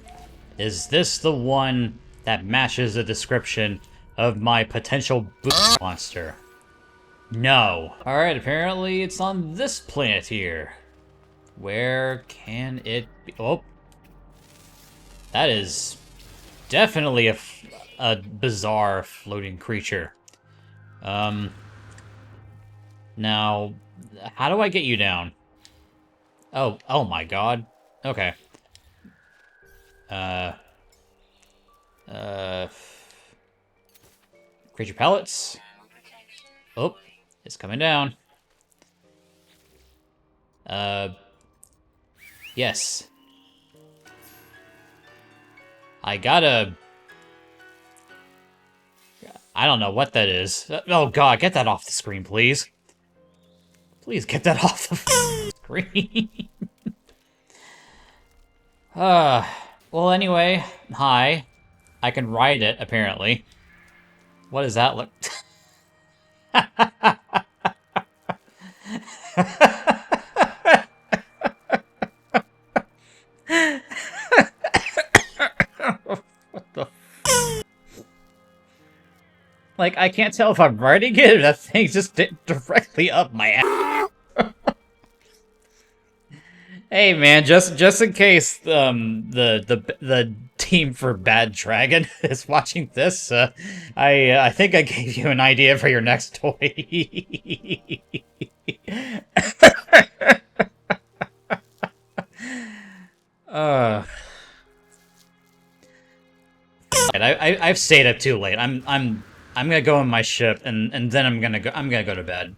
Is this the one that matches the description of my potential boost monster? No. Alright, apparently it's on this planet here. Where can it be? Oh. That is definitely a bizarre floating creature. Now, how do I get you down? Oh my god. Okay. Creature pellets. Oh, it's coming down. Yes. I don't know what that is. Oh god, get that off the screen, please. Please get that off the screen. Well, anyway, hi. I can ride it, apparently. What does that look? Like, I can't tell if I'm riding it or that thing's just directly up my ass. Hey man, just in case the team for Bad Dragon is watching this, I think I gave you an idea for your next toy. uh, and I've stayed up too late. I'm gonna go in my ship and then I'm gonna go to bed.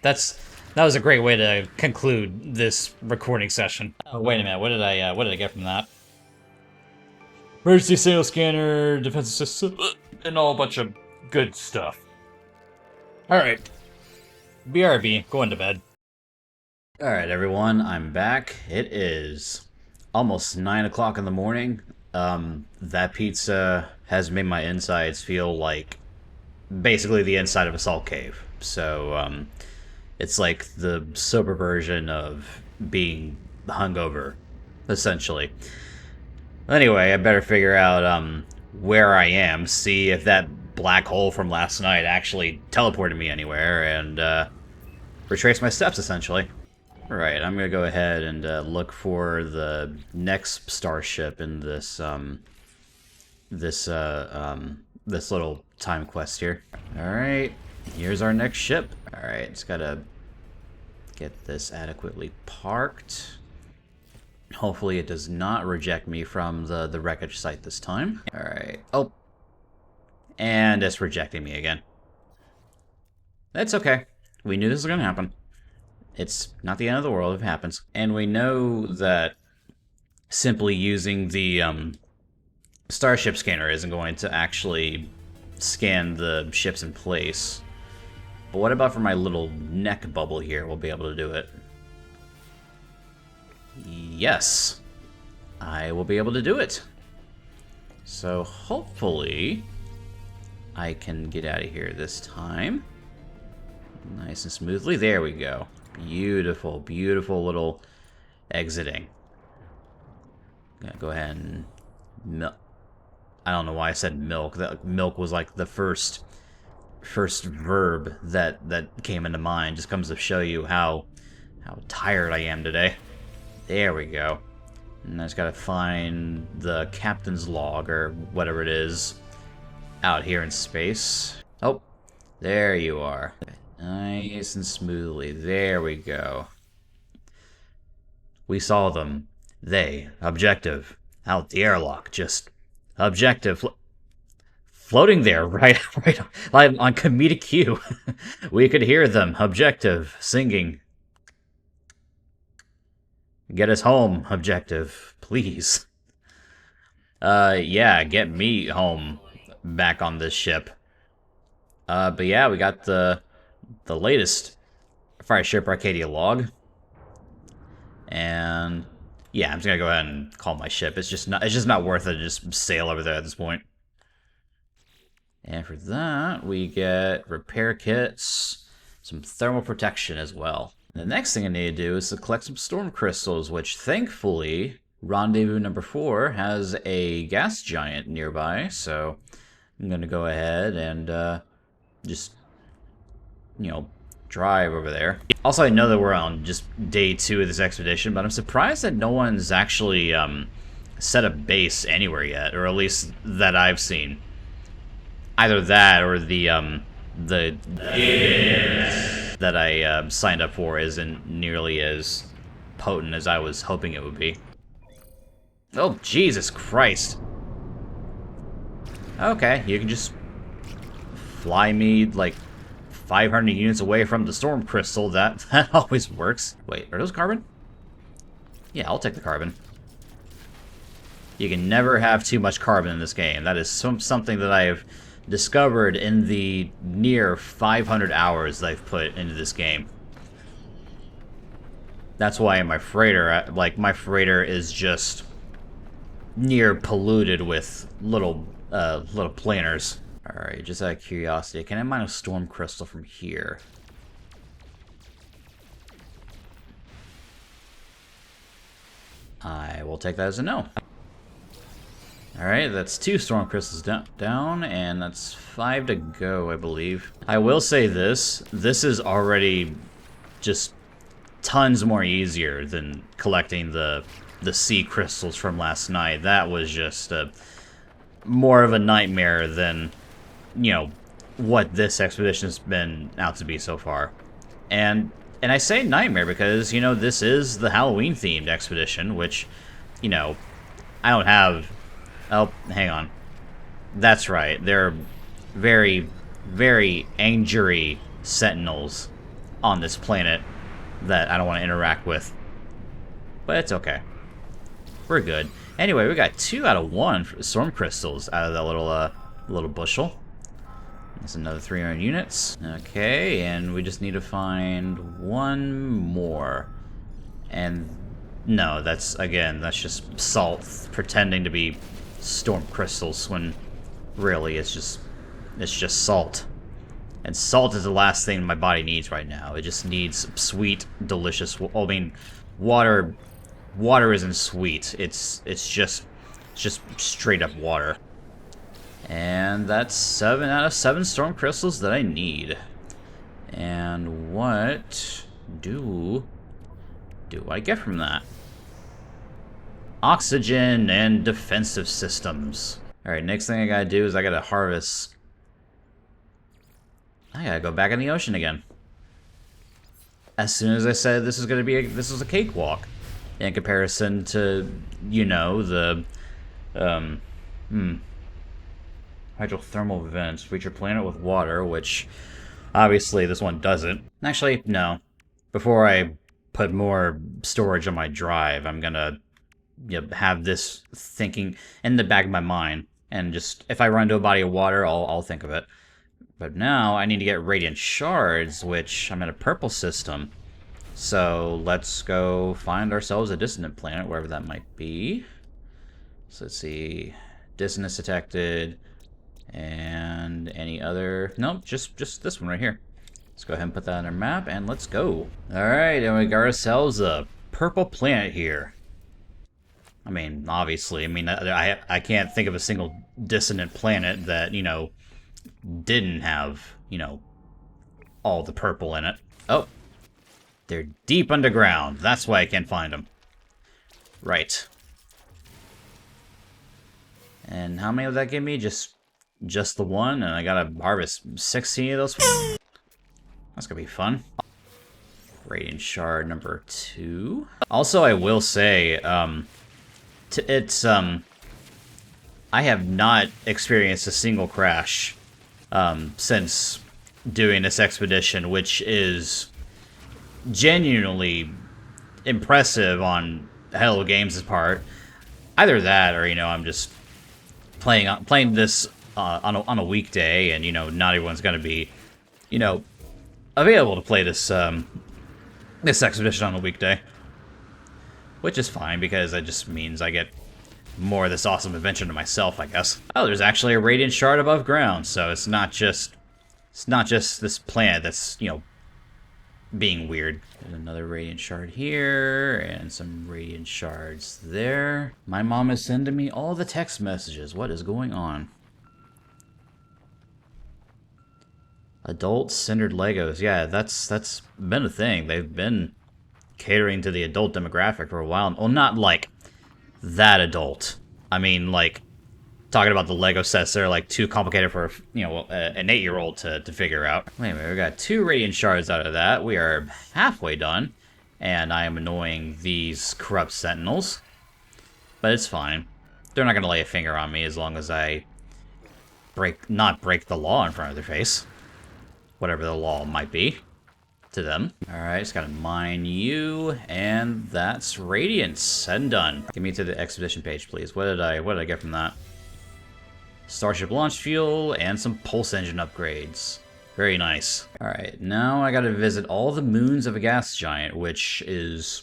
That was a great way to conclude this recording session. Oh wait a minute, what did I get from that? Emergency signal scanner, defensive system, and all a bunch of good stuff. All right, BRB, going to bed. All right, everyone, I'm back. It is almost 9 o'clock in the morning. That pizza has made my insides feel like basically the inside of a salt cave. So, it's like the sober version of being hungover, essentially. Anyway, I better figure out where I am, see if that black hole from last night actually teleported me anywhere, and retrace my steps, essentially. Alright, I'm gonna go ahead and look for the next starship in this this little time quest here. Alright, here's our next ship. Alright, just gotta get this adequately parked. Hopefully it does not reject me from the wreckage site this time. Alright. Oh. And it's rejecting me again. That's okay. We knew this was going to happen. It's not the end of the world if it happens. And we know that simply using the starship scanner isn't going to actually scan the ships in place. But what about for my little neck bubble here? We'll be able to do it. Yes. I will be able to do it. So hopefully I can get out of here this time. Nice and smoothly. There we go. Beautiful, beautiful little exiting. I'm gonna go ahead and milk. I don't know why I said milk. That milk was like the first verb that came into mind. Just comes to show you how tired I am today. There we go. And I just gotta find the captain's log or whatever it is out here in space. Oh, there you are. Nice and smoothly. There we go. We saw them. They. Objective. Out the airlock. Just objective. Floating there, right on comedic cue. We could hear them. Objective. Singing. Get us home. Objective. Please. Yeah, get me home. Back on this ship. But yeah, we got the latest Fire Ship Arcadia log. And yeah, I'm just gonna go ahead and call my ship. It's just not worth it to just sail over there at this point. And for that, we get repair kits, some thermal protection as well. The next thing I need to do is to collect some storm crystals, which thankfully Rendezvous number 4 has a gas giant nearby, so I'm gonna go ahead and just, you know, drive over there. Also, I know that we're on just day 2 of this expedition, but I'm surprised that no one's actually set a base anywhere yet, or at least that I've seen. Either that or the that I signed up for isn't nearly as potent as I was hoping it would be. Oh, Jesus Christ. Okay, you can just fly me like 500 units away from the storm crystal. That always works. Wait, are those carbon? Yeah, I'll take the carbon. You can never have too much carbon in this game. That is something that I have discovered in the near 500 hours that I've put into this game. That's why my freighter, my freighter is just near polluted with little planers. Alright, just out of curiosity, can I mine a storm crystal from here? I will take that as a no. Alright, that's 2 storm crystals down, and that's 5 to go, I believe. I will say this is already just tons more easier than collecting the sea crystals from last night. That was just more of a nightmare than, you know, what this expedition's been out to be so far. And I say nightmare because, you know, this is the Halloween-themed expedition, which, you know, I don't have... Oh, hang on. That's right. There are very, very angry sentinels on this planet that I don't want to interact with. But it's okay. We're good. Anyway, we got 2 out of 1 storm crystals out of that little bushel. That's another 300 units. Okay, and we just need to find 1 more. And no, that's just salt pretending to be storm crystals when really it's just salt. And salt is the last thing my body needs right now. It just needs sweet, delicious. I mean, water isn't sweet. It's just straight up water. And that's 7 out of 7 storm crystals that I need. And what do I get from that? Oxygen and defensive systems. Alright, next thing I gotta do is I gotta harvest. I gotta go back in the ocean again. As soon as I said this is a cakewalk in comparison to, you know, the hydrothermal vents feature planet with water, which obviously this one doesn't. Actually, no. Before I put more storage on my drive, I'm gonna have this thinking in the back of my mind, and just if I run into a body of water, I'll think of it. But now I need to get Radiant Shards, which I'm in a purple system. So let's go find ourselves a dissonant planet, wherever that might be. So let's see, dissonance detected, and any other? Nope, just this one right here. Let's go ahead and put that on our map, and let's go. All right, and we got ourselves a purple planet here. I mean, obviously, I can't think of a single dissonant planet that, you know, didn't have, you know, all the purple in it. Oh, they're deep underground. That's why I can't find them. Right. And how many would that give me? Just the one, and I gotta harvest 16 of those. That's gonna be fun. Radiant Shard number 2. Also, I will say, I have not experienced a single crash since doing this expedition, which is genuinely impressive on Hello Games' part. Either that, or, you know, I'm just playing this on a weekday, and, you know, not everyone's going to be, you know, available to play this this expedition on a weekday. Which is fine, because it just means I get more of this awesome adventure to myself, I guess. Oh, there's actually a Radiant Shard above ground, so it's not just this planet that's, you know, being weird. There's another Radiant Shard here, and some Radiant Shards there. My mom is sending me all the text messages. What is going on? Adult-centered Legos. Yeah, that's been a thing. They've been catering to the adult demographic for a while. Well, not like that adult. I mean, like, talking about the Lego sets that are, like, too complicated for, you know, an 8-year-old to figure out. Wait a minute, we got 2 Radiant Shards out of that. We are halfway done, and I am annoying these corrupt sentinels. But it's fine. They're not going to lay a finger on me as long as I not break the law in front of their face. Whatever the law might be to them. Alright, just gotta mine you, and that's Radiance. Said and done. Get me to the expedition page, please. What did I get from that? Starship launch fuel and some pulse engine upgrades. Very nice. Alright, now I gotta visit all the moons of a gas giant, which is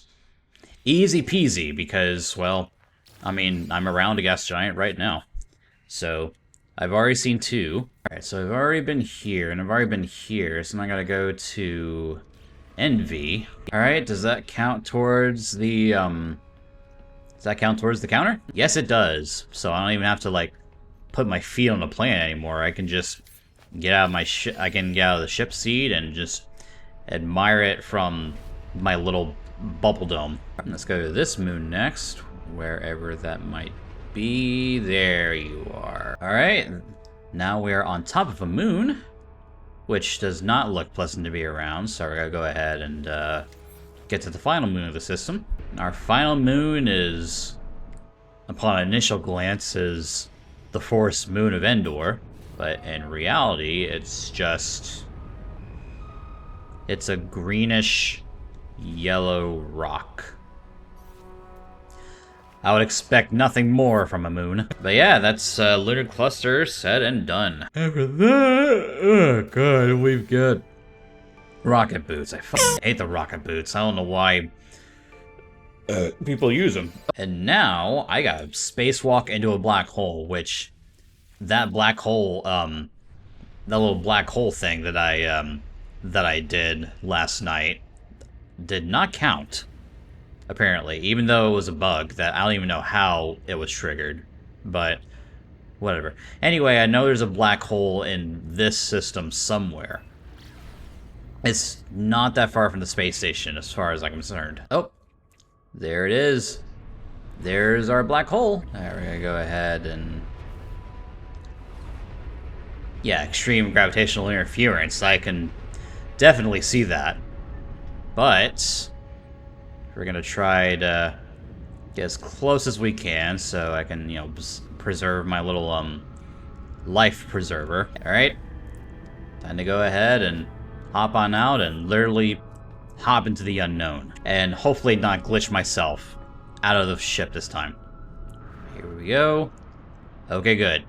easy peasy because, well, I mean, I'm around a gas giant right now. So I've already seen 2. Alright, so I've already been here, and I've already been here, so now I gotta go to Envy. Alright, does that count towards the, Does that count towards the counter? Yes, it does. So I don't even have to, like, put my feet on the planet anymore. I can just get out of my ship. I can get out of the ship seat and just admire it from my little bubble dome. Let's go to this moon next, wherever that might be. There you are. All right, now we're on top of a moon, which does not look pleasant to be around. So we're gonna go ahead and get to the final moon of the system. Our final moon is, upon initial glance, is the forest moon of Endor, but in reality, it's a greenish yellow rock. I would expect nothing more from a moon. But yeah, that's Lunar Cluster said and done. After that, oh god, we've got rocket boots. I fucking hate the rocket boots. I don't know why people use them. And now I got spacewalk into a black hole, which that black hole, that little black hole thing that I did last night did not count, apparently, even though it was a bug that I don't even know how it was triggered, but whatever. Anyway, I know there's a black hole in this system somewhere. It's not that far from the space station as far as I'm concerned. Oh, there it is. There's our black hole. All right, we're gonna go ahead and... yeah, extreme gravitational interference. I can definitely see that. But we're gonna try to get as close as we can so I can, you know, preserve my little life preserver. All right, time to go ahead and hop on out and literally hop into the unknown and hopefully not glitch myself out of the ship this time. Here we go. Okay, good.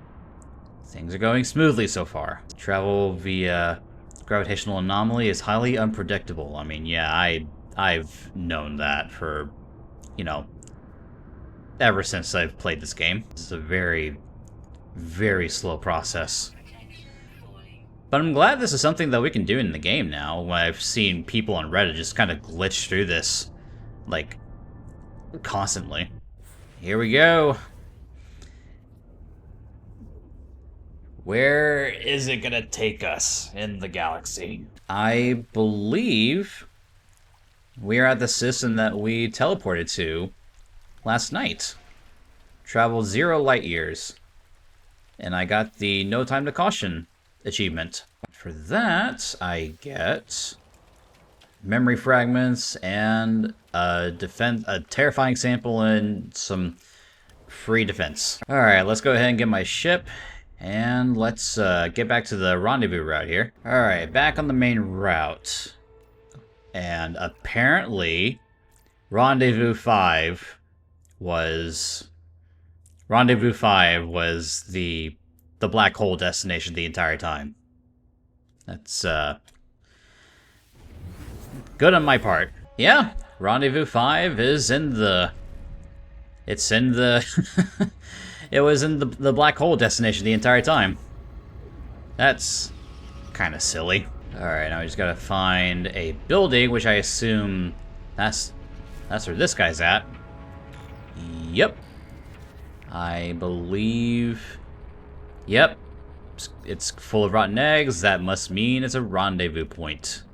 Things are going smoothly so far. Travel via gravitational anomaly is highly unpredictable. I mean, yeah, I've known that for, you know, ever since I've played this game. It's a very, very slow process. But I'm glad this is something that we can do in the game now, when I've seen people on Reddit just kind of glitch through this, like, constantly. Here we go. Where is it gonna take us in the galaxy? I believe we are at the system that we teleported to last night. Traveled 0 light years. And I got the No Time to Caution achievement. For that, I get memory fragments and a terrifying sample and some free defense. Alright, let's go ahead and get my ship. And let's get back to the rendezvous route here. Alright, back on the main route. And apparently, Rendezvous 5 was the black hole destination the entire time. That's good on my part. Yeah, Rendezvous 5 is in the... it's in the... it was in the black hole destination the entire time. That's kind of silly. Alright, now we just gotta find a building, which I assume that's where this guy's at. Yep. I believe... yep. It's full of rotten eggs. That must mean it's a rendezvous point.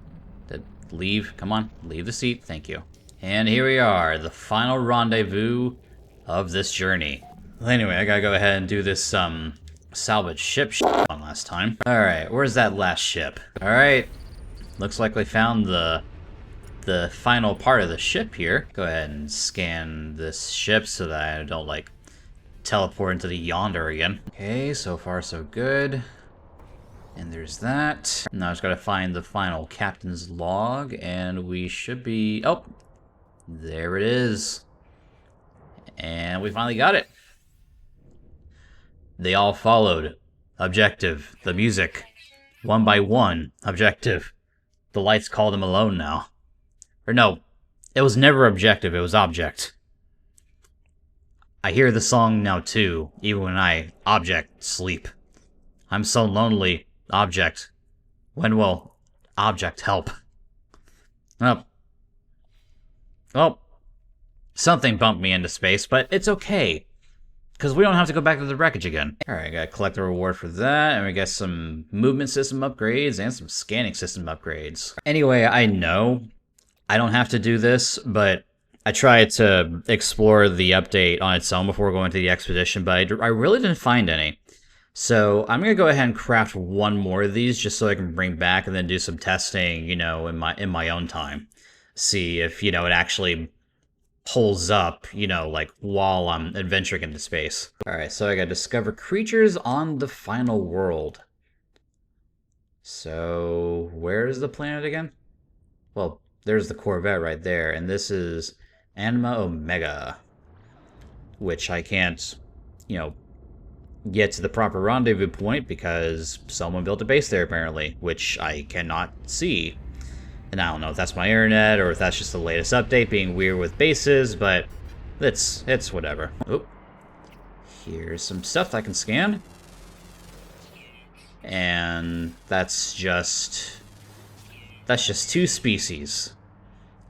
Leave. Come on. Leave the seat. Thank you. And here we are. The final rendezvous of this journey. Well, anyway, I gotta go ahead and do this salvage ship one last time. Alright, where's that last ship? Alright. Looks like we found the final part of the ship here. Go ahead and scan this ship so that I don't, like, teleport into the yonder again. Okay, so far so good. And there's that. Now I just gotta find the final captain's log, and we should be... oh! There it is. And we finally got it. They all followed. Objective. The music. One by one. Objective. The lights call them alone now. Or no, it was never objective, it was object. I hear the song now too, even when I, object, sleep. I'm so lonely, object. When will object help? Oh. Oh. Something bumped me into space, but it's okay. Because we don't have to go back to the wreckage again. Alright, gotta collect the reward for that, and we got some movement system upgrades and some scanning system upgrades. Anyway, I know I don't have to do this, but I tried to explore the update on its own before going to the expedition, but I really didn't find any. So I'm gonna go ahead and craft one more of these just so I can bring back and then do some testing, you know, in my own time. See if, you know, it actually pulls up, you know, like while I'm adventuring into space. Alright, so I gotta discover creatures on the final world. So where's the planet again? Well, there's the Corvette right there, and this is Anima Omega, which I can't, you know, get to the proper rendezvous point because someone built a base there apparently, which I cannot see. And I don't know if that's my internet or if that's just the latest update being weird with bases, but it's whatever. Oh, here's some stuff I can scan. And that's just 2 species.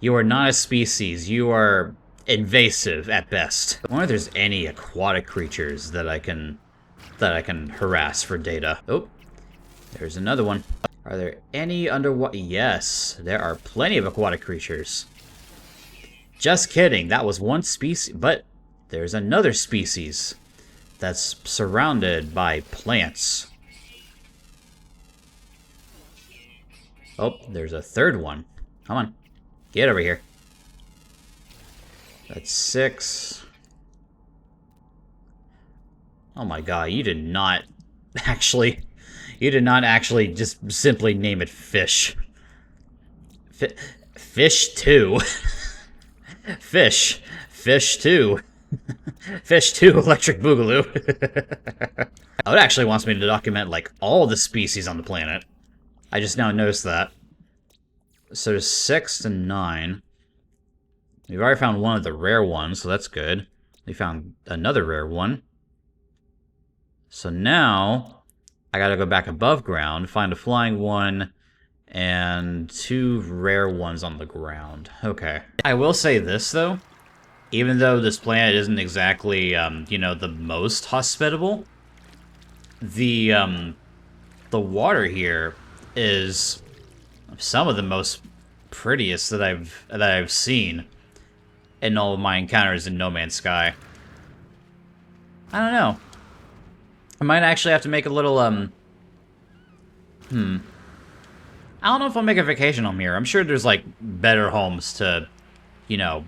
You are not a species. You are invasive at best. I wonder if there's any aquatic creatures that I can harass for data. Oh, there's another one. Are there any underwater? Yes, there are plenty of aquatic creatures. Just kidding, that was one species, but there's another species that's surrounded by plants. Oh, there's a third one. Come on, get over here. That's 6. Oh my god, you did not actually just simply name it fish. Fish 2. Fish 2. Fish 2 Electric Boogaloo. Oh, it actually wants me to document, like, all the species on the planet. I just now noticed that. So there's 6 to 9. We've already found one of the rare ones, so that's good. We found another rare one. So now, I gotta go back above ground, find a flying one, and 2 rare ones on the ground. Okay. I will say this, though. Even though this planet isn't exactly, you know, the most hospitable, the water here is some of the most prettiest that I've seen in all of my encounters in No Man's Sky. I don't know. I might actually have to make a little, I don't know if I'll make a vacation home here. I'm sure there's, like, better homes to, you know,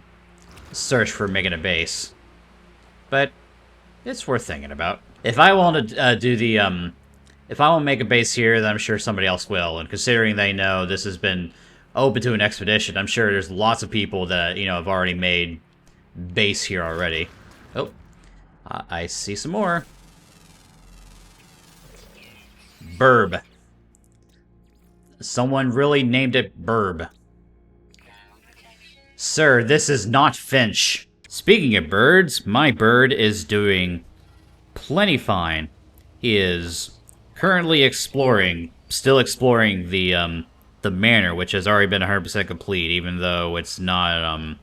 search for making a base. But it's worth thinking about. If I want to do the, if I want to make a base here, then I'm sure somebody else will. And considering they know this has been open to an expedition, I'm sure there's lots of people that, you know, have already made base here already. Oh, I see some more. Burb. Someone really named it Burb. Sir, this is not Finch. Speaking of birds, my bird is doing plenty fine. He is currently exploring, still exploring the manor, which has already been 100% complete, even though it's not,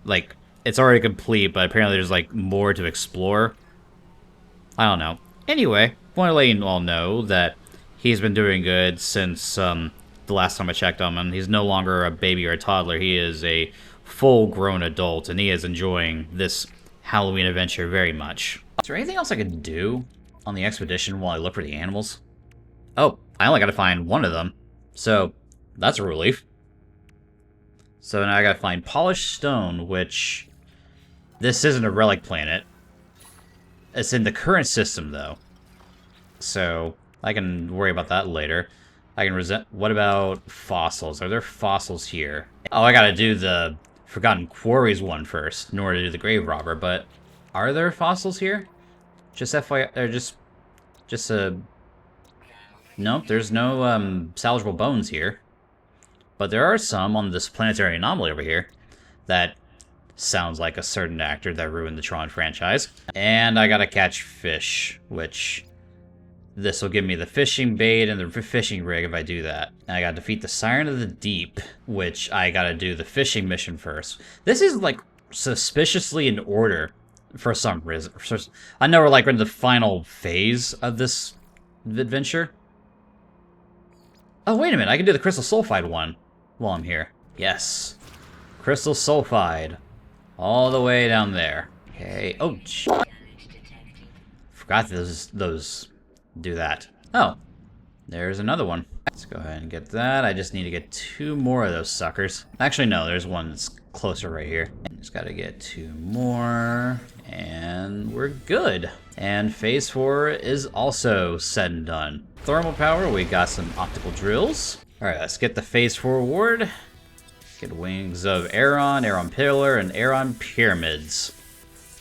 like, it's already complete, but apparently there's, like, more to explore. I don't know. Anyway, want to let you all know that he's been doing good since, the last time I checked on him. He's no longer a baby or a toddler. He is a full-grown adult, and he is enjoying this Halloween adventure very much. Is there anything else I could do on the expedition while I look for the animals? Oh, I only gotta find one of them. So, that's a relief. So now I gotta find polished stone, which... this isn't a relic planet. It's in the current system, though. So, I can worry about that later. I can resent... what about fossils? Are there fossils here? Oh, I gotta do the Forgotten Quarries one first in order to do the Graverobber, but... are there fossils here? Just FYI... or just a... nope, there's no, salvageable bones here. But there are some on this planetary anomaly over here that sounds like a certain actor that ruined the Tron franchise. And I gotta catch fish, which... this will give me the fishing bait and the fishing rig if I do that. And I gotta defeat the Siren of the Deep, which I gotta do the fishing mission first. This is, like, suspiciously in order for some reason. I know we're like in the final phase of this adventure. Oh, wait a minute. I can do the Crystal Sulfide one while I'm here. Yes. Crystal Sulfide. All the way down there. Okay. Oh, forgot those do that. Oh. There's another one. Let's go ahead and get that. I just need to get 2 more of those suckers. Actually, no. There's one that's closer right here. Just gotta get 2 more. And we're good. And phase 4 is also said and done. Thermal power, we got some optical drills. Alright, let's get the phase 4 award. Get wings of Aeron, Aeron Pillar, and Aeron Pyramids.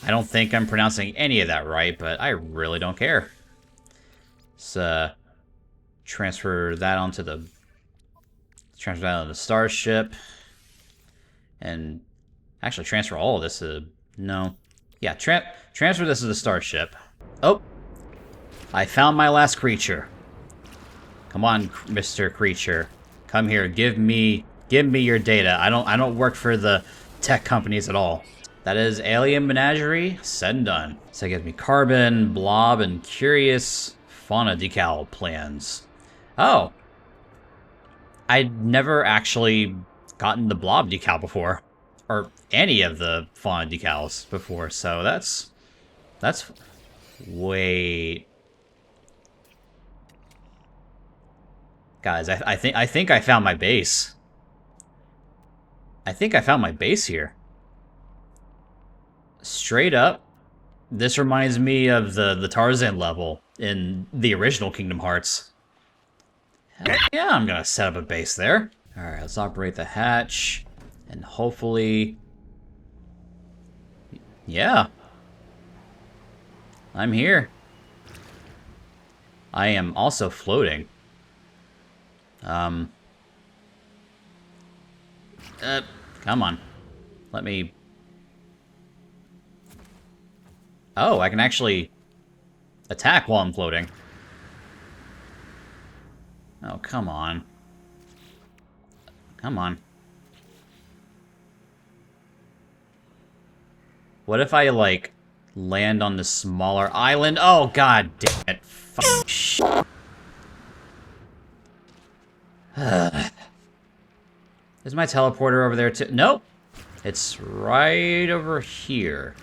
I don't think I'm pronouncing any of that right, but I really don't care. Let's transfer that onto the starship. And actually transfer all of this to... No. Yeah, transfer this to the starship. Oh! I found my last creature. Come on, Mr. Creature. Come here, give me your data. I don't work for the tech companies at all. That is Alien Menagerie, said and done. So it gives me carbon, blob, and curious fauna decal plans. Oh. I'd never actually gotten the blob decal before. Or any of the fauna decals before, so that's... Wait... Guys, I think I found my base. I think I found my base here. Straight up, this reminds me of the Tarzan level in the original Kingdom Hearts. Hell yeah, I'm gonna set up a base there. Alright, let's operate the hatch. And hopefully... Yeah. I'm here. I am also floating. Come on. Let me... Oh, I can actually attack while I'm floating. Oh, come on. Come on. What if I, like, land on the smaller island? Oh, god damn it. Fuck shit. Is my teleporter over there too? Nope. It's right over here.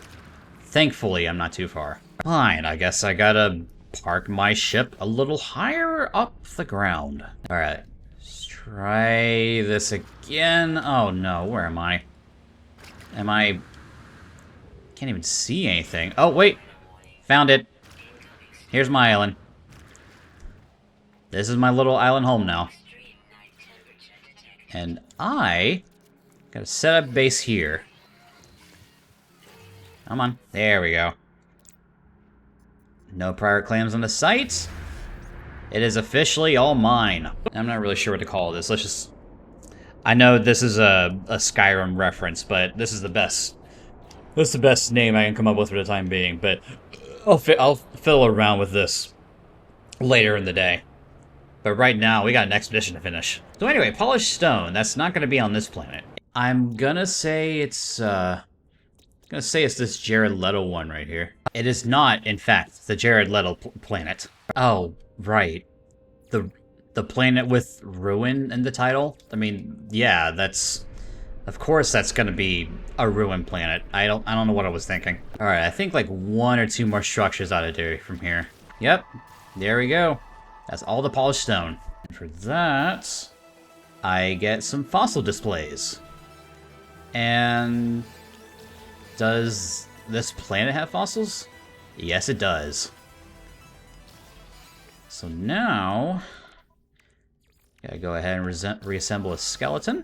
Thankfully, I'm not too far. Fine, I guess I gotta park my ship a little higher up the ground. Alright. Let's try this again. Oh no, where am I? Can't even see anything. Oh, wait. Found it. Here's my island. This is my little island home now. And I gotta set up base here. Come on. There we go. No prior claims on the site. It is officially all mine. I'm not really sure what to call this. Let's just... I know this is a Skyrim reference, but this is the best... That's the best name I can come up with for the time being, but I'll fiddle around with this later in the day. But right now, we got an expedition to finish. So anyway, polished stone. That's not going to be on this planet. I'm gonna say it's this Jared Leto one right here. It is not, in fact, the Jared Leto planet. Oh, right. The planet with ruin in the title. I mean, yeah, that's... Of course that's gonna be a ruined planet. I don't know what I was thinking. Alright, I think like 1 or 2 more structures ought to do from here. Yep, there we go. That's all the polished stone. And for that, I get some fossil displays. And does this planet have fossils? Yes, it does. So now, gotta go ahead and reassemble a skeleton.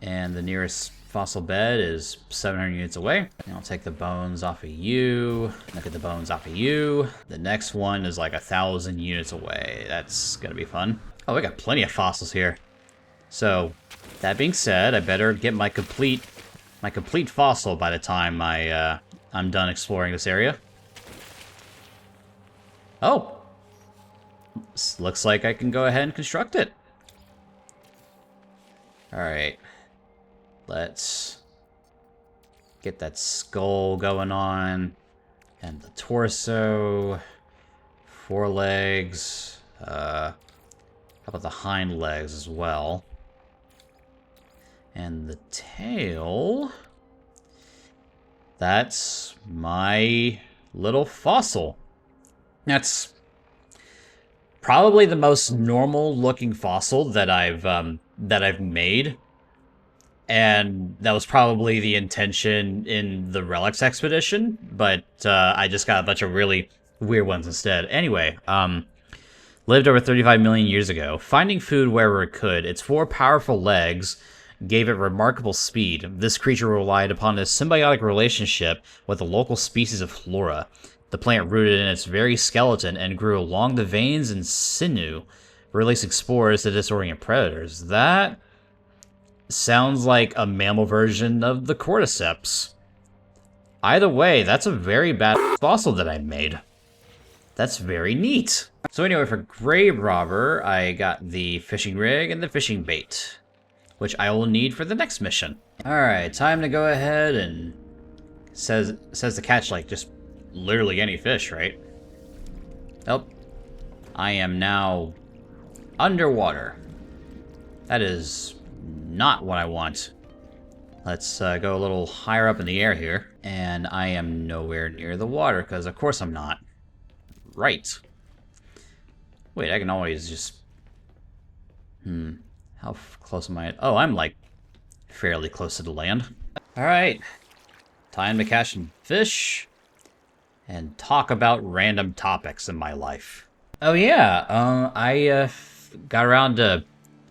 And the nearest fossil bed is 700 units away. And I'll take the bones off of you. Look at the bones off of you. The next one is like 1,000 units away. That's gonna be fun. Oh, we got plenty of fossils here. So, that being said, I better get my complete fossil by the time I'm done exploring this area. Oh! This looks like I can go ahead and construct it. Alright. Let's Get that skull going on. And the torso. Forelegs. How about the hind legs as well? And the tail. That's my little fossil. That's probably the most normal looking fossil that I've made. And that was probably the intention in the Relics expedition, but I just got a bunch of really weird ones instead. Anyway, lived over 35 million years ago, finding food wherever it could. Its 4 powerful legs gave it remarkable speed. This creature relied upon a symbiotic relationship with the local species of flora. The plant rooted in its very skeleton and grew along the veins and sinew, releasing spores to disorient predators. That sounds like a mammal version of the cordyceps. Either way, that's a very bad fossil that I made. That's very neat. So anyway, for Graverobber, I got the fishing rig and the fishing bait, which I will need for the next mission. Alright, time to go ahead and says to catch like just literally any fish, right? Oh, I am now underwater. That is not what I want. Let's go a little higher up in the air here. And I am nowhere near the water, because of course I'm not. Right. Wait, I can always just... How close am I? Oh, I'm like fairly close to the land. Alright. Time to catch some fish and talk about random topics in my life. Oh yeah, I got around to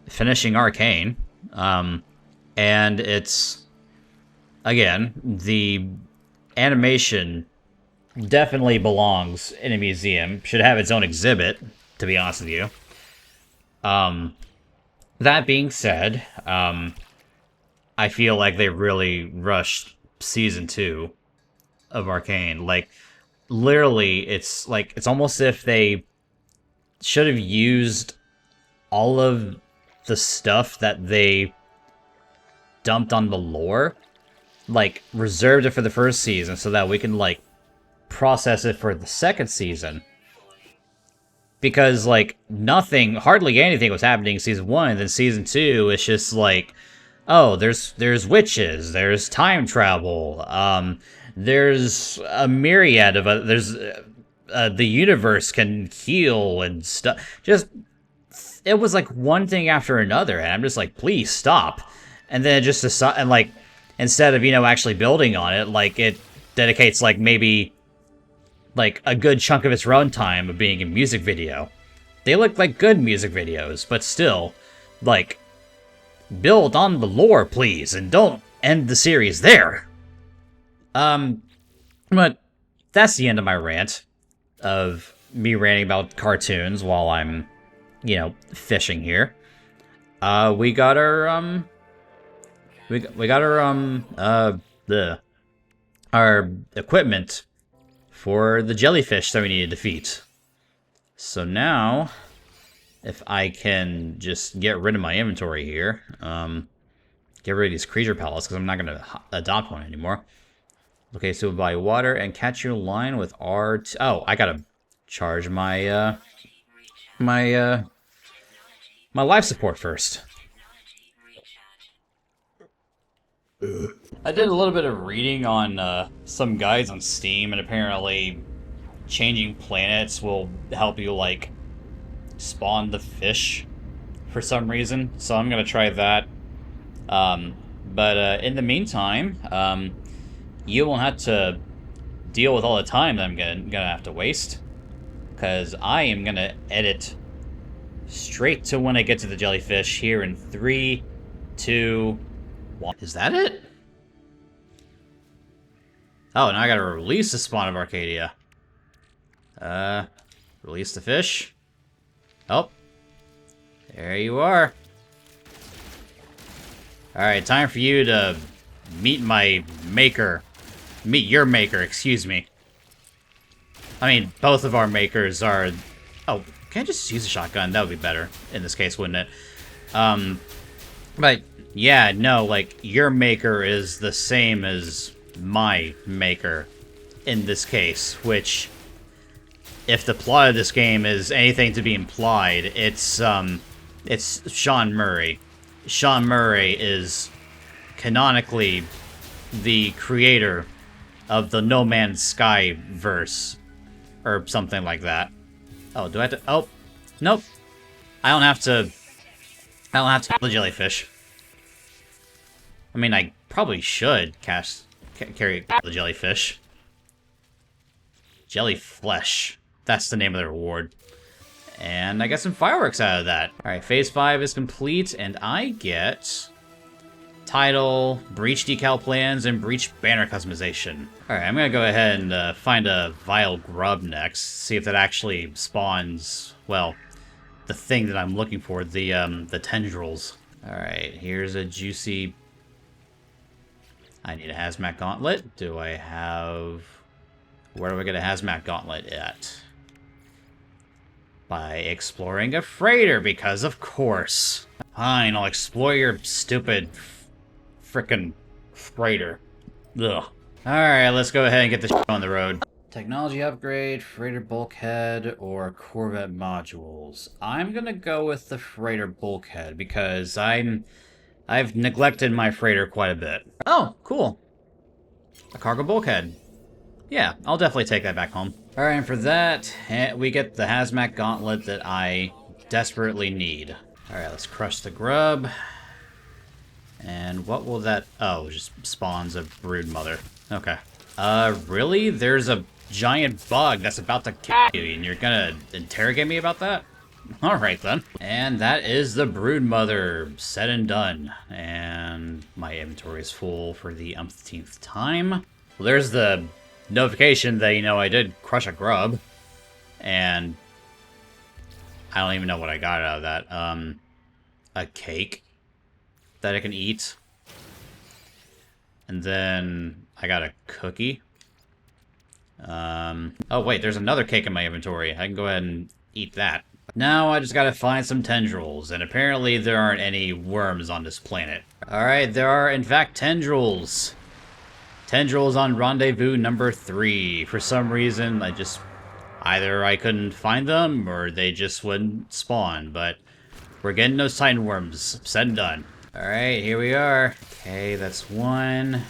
finishing Arcane. And it's, again, the animation definitely belongs in a museum. Should have its own exhibit, to be honest with you. That being said, I feel like they really rushed Season 2 of Arcane. Like, literally, it's almost as if they should have used all of the stuff that they dumped on the lore, like, reserved it for the first season so that we can, like, process it for the second season. Because, like, hardly anything was happening in Season 1, and then Season 2, it's just like, oh, there's witches, there's time travel, there's a myriad of, the universe can heal and stuff. Just, it was like one thing after another, and I'm just like, please stop. And then it just decide, and like, instead of, actually building on it, like, it dedicates, like, maybe, like, a good chunk of its runtime of being a music video. They look like good music videos, but still, like, build on the lore, please, and don't end the series there. But that's the end of my rant of me ranting about cartoons while I'm, fishing here. We got our, our equipment for the jellyfish that we need to defeat. So now, if I can just get rid of my inventory here, get rid of these creature pellets, because I'm not going to adopt one anymore. Okay, so buy water and catch your line with R2. Oh, I gotta charge my, my life support first. I did a little bit of reading on some guides on Steam, and apparently changing planets will help you, like, spawn the fish for some reason. So I'm gonna try that. But in the meantime, you won't have to deal with all the time that I'm gonna have to waste, because I am gonna edit straight to when I get to the jellyfish here in 3, 2, 1. Is that it? Oh, now I gotta release the spawn of Arcadia. Release the fish. Oh. There you are. Alright, time for you to meet my maker. Meet your maker, excuse me. I mean, both of our makers are... Oh, can I just use a shotgun? That would be better in this case, wouldn't it? But, yeah, no, like, your maker is the same as my maker in this case, which, if the plot of this game is anything to be implied, it's Sean Murray. Sean Murray is canonically the creator of the No Man's Sky verse, or something like that. Oh, do I have to? Oh, nope. I don't have to kill the jellyfish. I mean, I probably should carry the jellyfish. Jellyflesh. That's the name of the reward. And I get some fireworks out of that. Alright, phase 5 is complete, and I get title, breach decal plans, and breach banner customization. Alright, I'm gonna go ahead and find a vile grub next, see if that actually spawns, well, the thing that I'm looking for, the tendrils. Alright, here's a juicy... I need a hazmat gauntlet. Do I have... Where do I get a hazmat gauntlet at? By exploring a freighter, because of course. Fine, I'll explore your stupid frickin' freighter. Ugh. Alright, let's go ahead and get this on the road. Technology upgrade, freighter bulkhead, or corvette modules. I'm gonna go with the freighter bulkhead because I've neglected my freighter quite a bit. Oh, cool. A cargo bulkhead. Yeah, I'll definitely take that back home. Alright, and for that, we get the hazmat gauntlet that I desperately need. Alright, let's crush the grub. And what will that... Oh, it just spawns a brood mother. Okay. Really? There's a giant bug that's about to kill you, and you're gonna interrogate me about that? Alright then. And that is the brood mother, said and done. And my inventory is full for the umpteenth time. Well, there's the notification that, you know, I did crush a grub. And I don't even know what I got out of that. A cake that I can eat. And then I got a cookie. Oh wait, there's another cake in my inventory. I can go ahead and eat that. Now I just gotta find some tendrils, and apparently there aren't any worms on this planet. Alright, there are in fact tendrils. Tendrils on rendezvous number 3. For some reason, either I couldn't find them, or they just wouldn't spawn, but we're getting those titan worms. Said and done. Alright, here we are. Okay, that's one.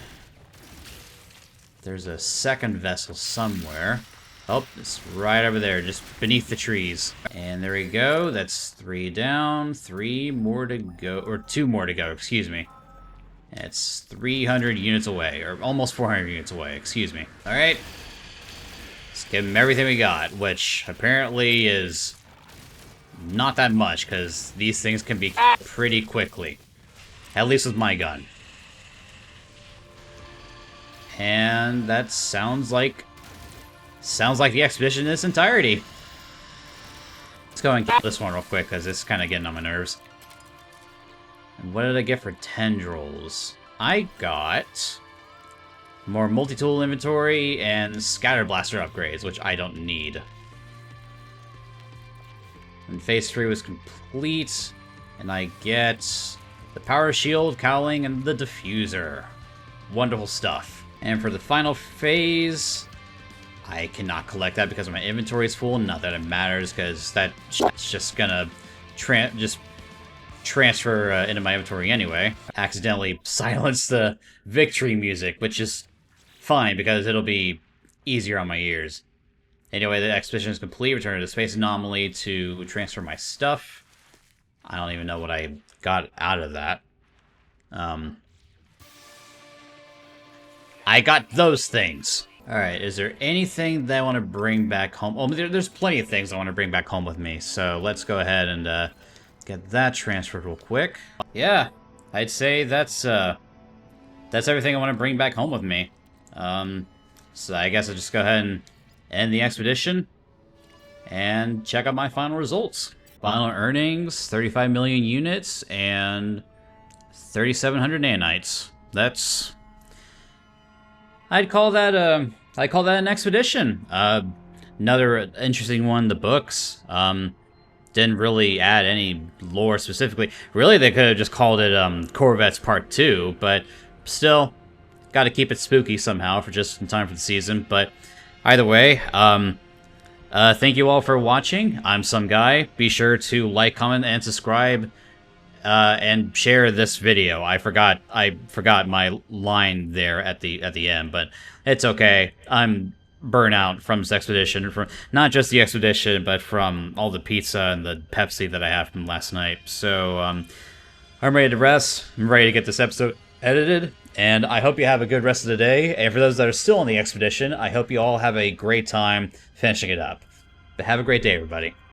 There's a second vessel somewhere. Oh, it's right over there, just beneath the trees. And there we go. That's 3 down, 3 more to go, or 2 more to go, excuse me. It's 300 units away, or almost 400 units away, excuse me. Alright. Let's give them everything we got, which apparently is not that much, because these things can be pretty quickly. At least with my gun. And that sounds like the expedition in its entirety. Let's go and kill this one real quick, because it's kind of getting on my nerves. And what did I get for tendrils? I got more multi-tool inventory and scatter blaster upgrades, which I don't need. And phase 3 was complete, and I get the power shield, cowling, and the diffuser. Wonderful stuff. And for the final phase, I cannot collect that because my inventory is full. Not that it matters, because that's just gonna transfer into my inventory anyway. Accidentally silence the victory music, which is fine because it'll be easier on my ears. Anyway, the expedition is complete. Return to the space anomaly to transfer my stuff. I don't even know what I got out of that. I got those things. Alright, is there anything that I want to bring back home? Oh, there's plenty of things I want to bring back home with me, so let's go ahead and get that transferred real quick. Yeah, I'd say that's everything I want to bring back home with me. So I guess I'll just go ahead and end the expedition and check out my final results. Final earnings, 35 million units and 3,700 nanites. That's... I'd call that an expedition. Another interesting one, the books. Didn't really add any lore specifically. Really, they could have just called it Corvettes Part 2, but still, got to keep it spooky somehow for just in time for the season. But either way, thank you all for watching. I'm Sumgi. Be sure to like, comment, and subscribe, and share this video. I forgot my line there at the end, but it's okay. I'm burnout from this expedition, from not just the expedition, but from all the pizza and the Pepsi that I had from last night. So I'm ready to rest. I'm ready to get this episode edited, and I hope you have a good rest of the day. And for those that are still on the expedition, I hope you all have a great time finishing it up. But have a great day, everybody.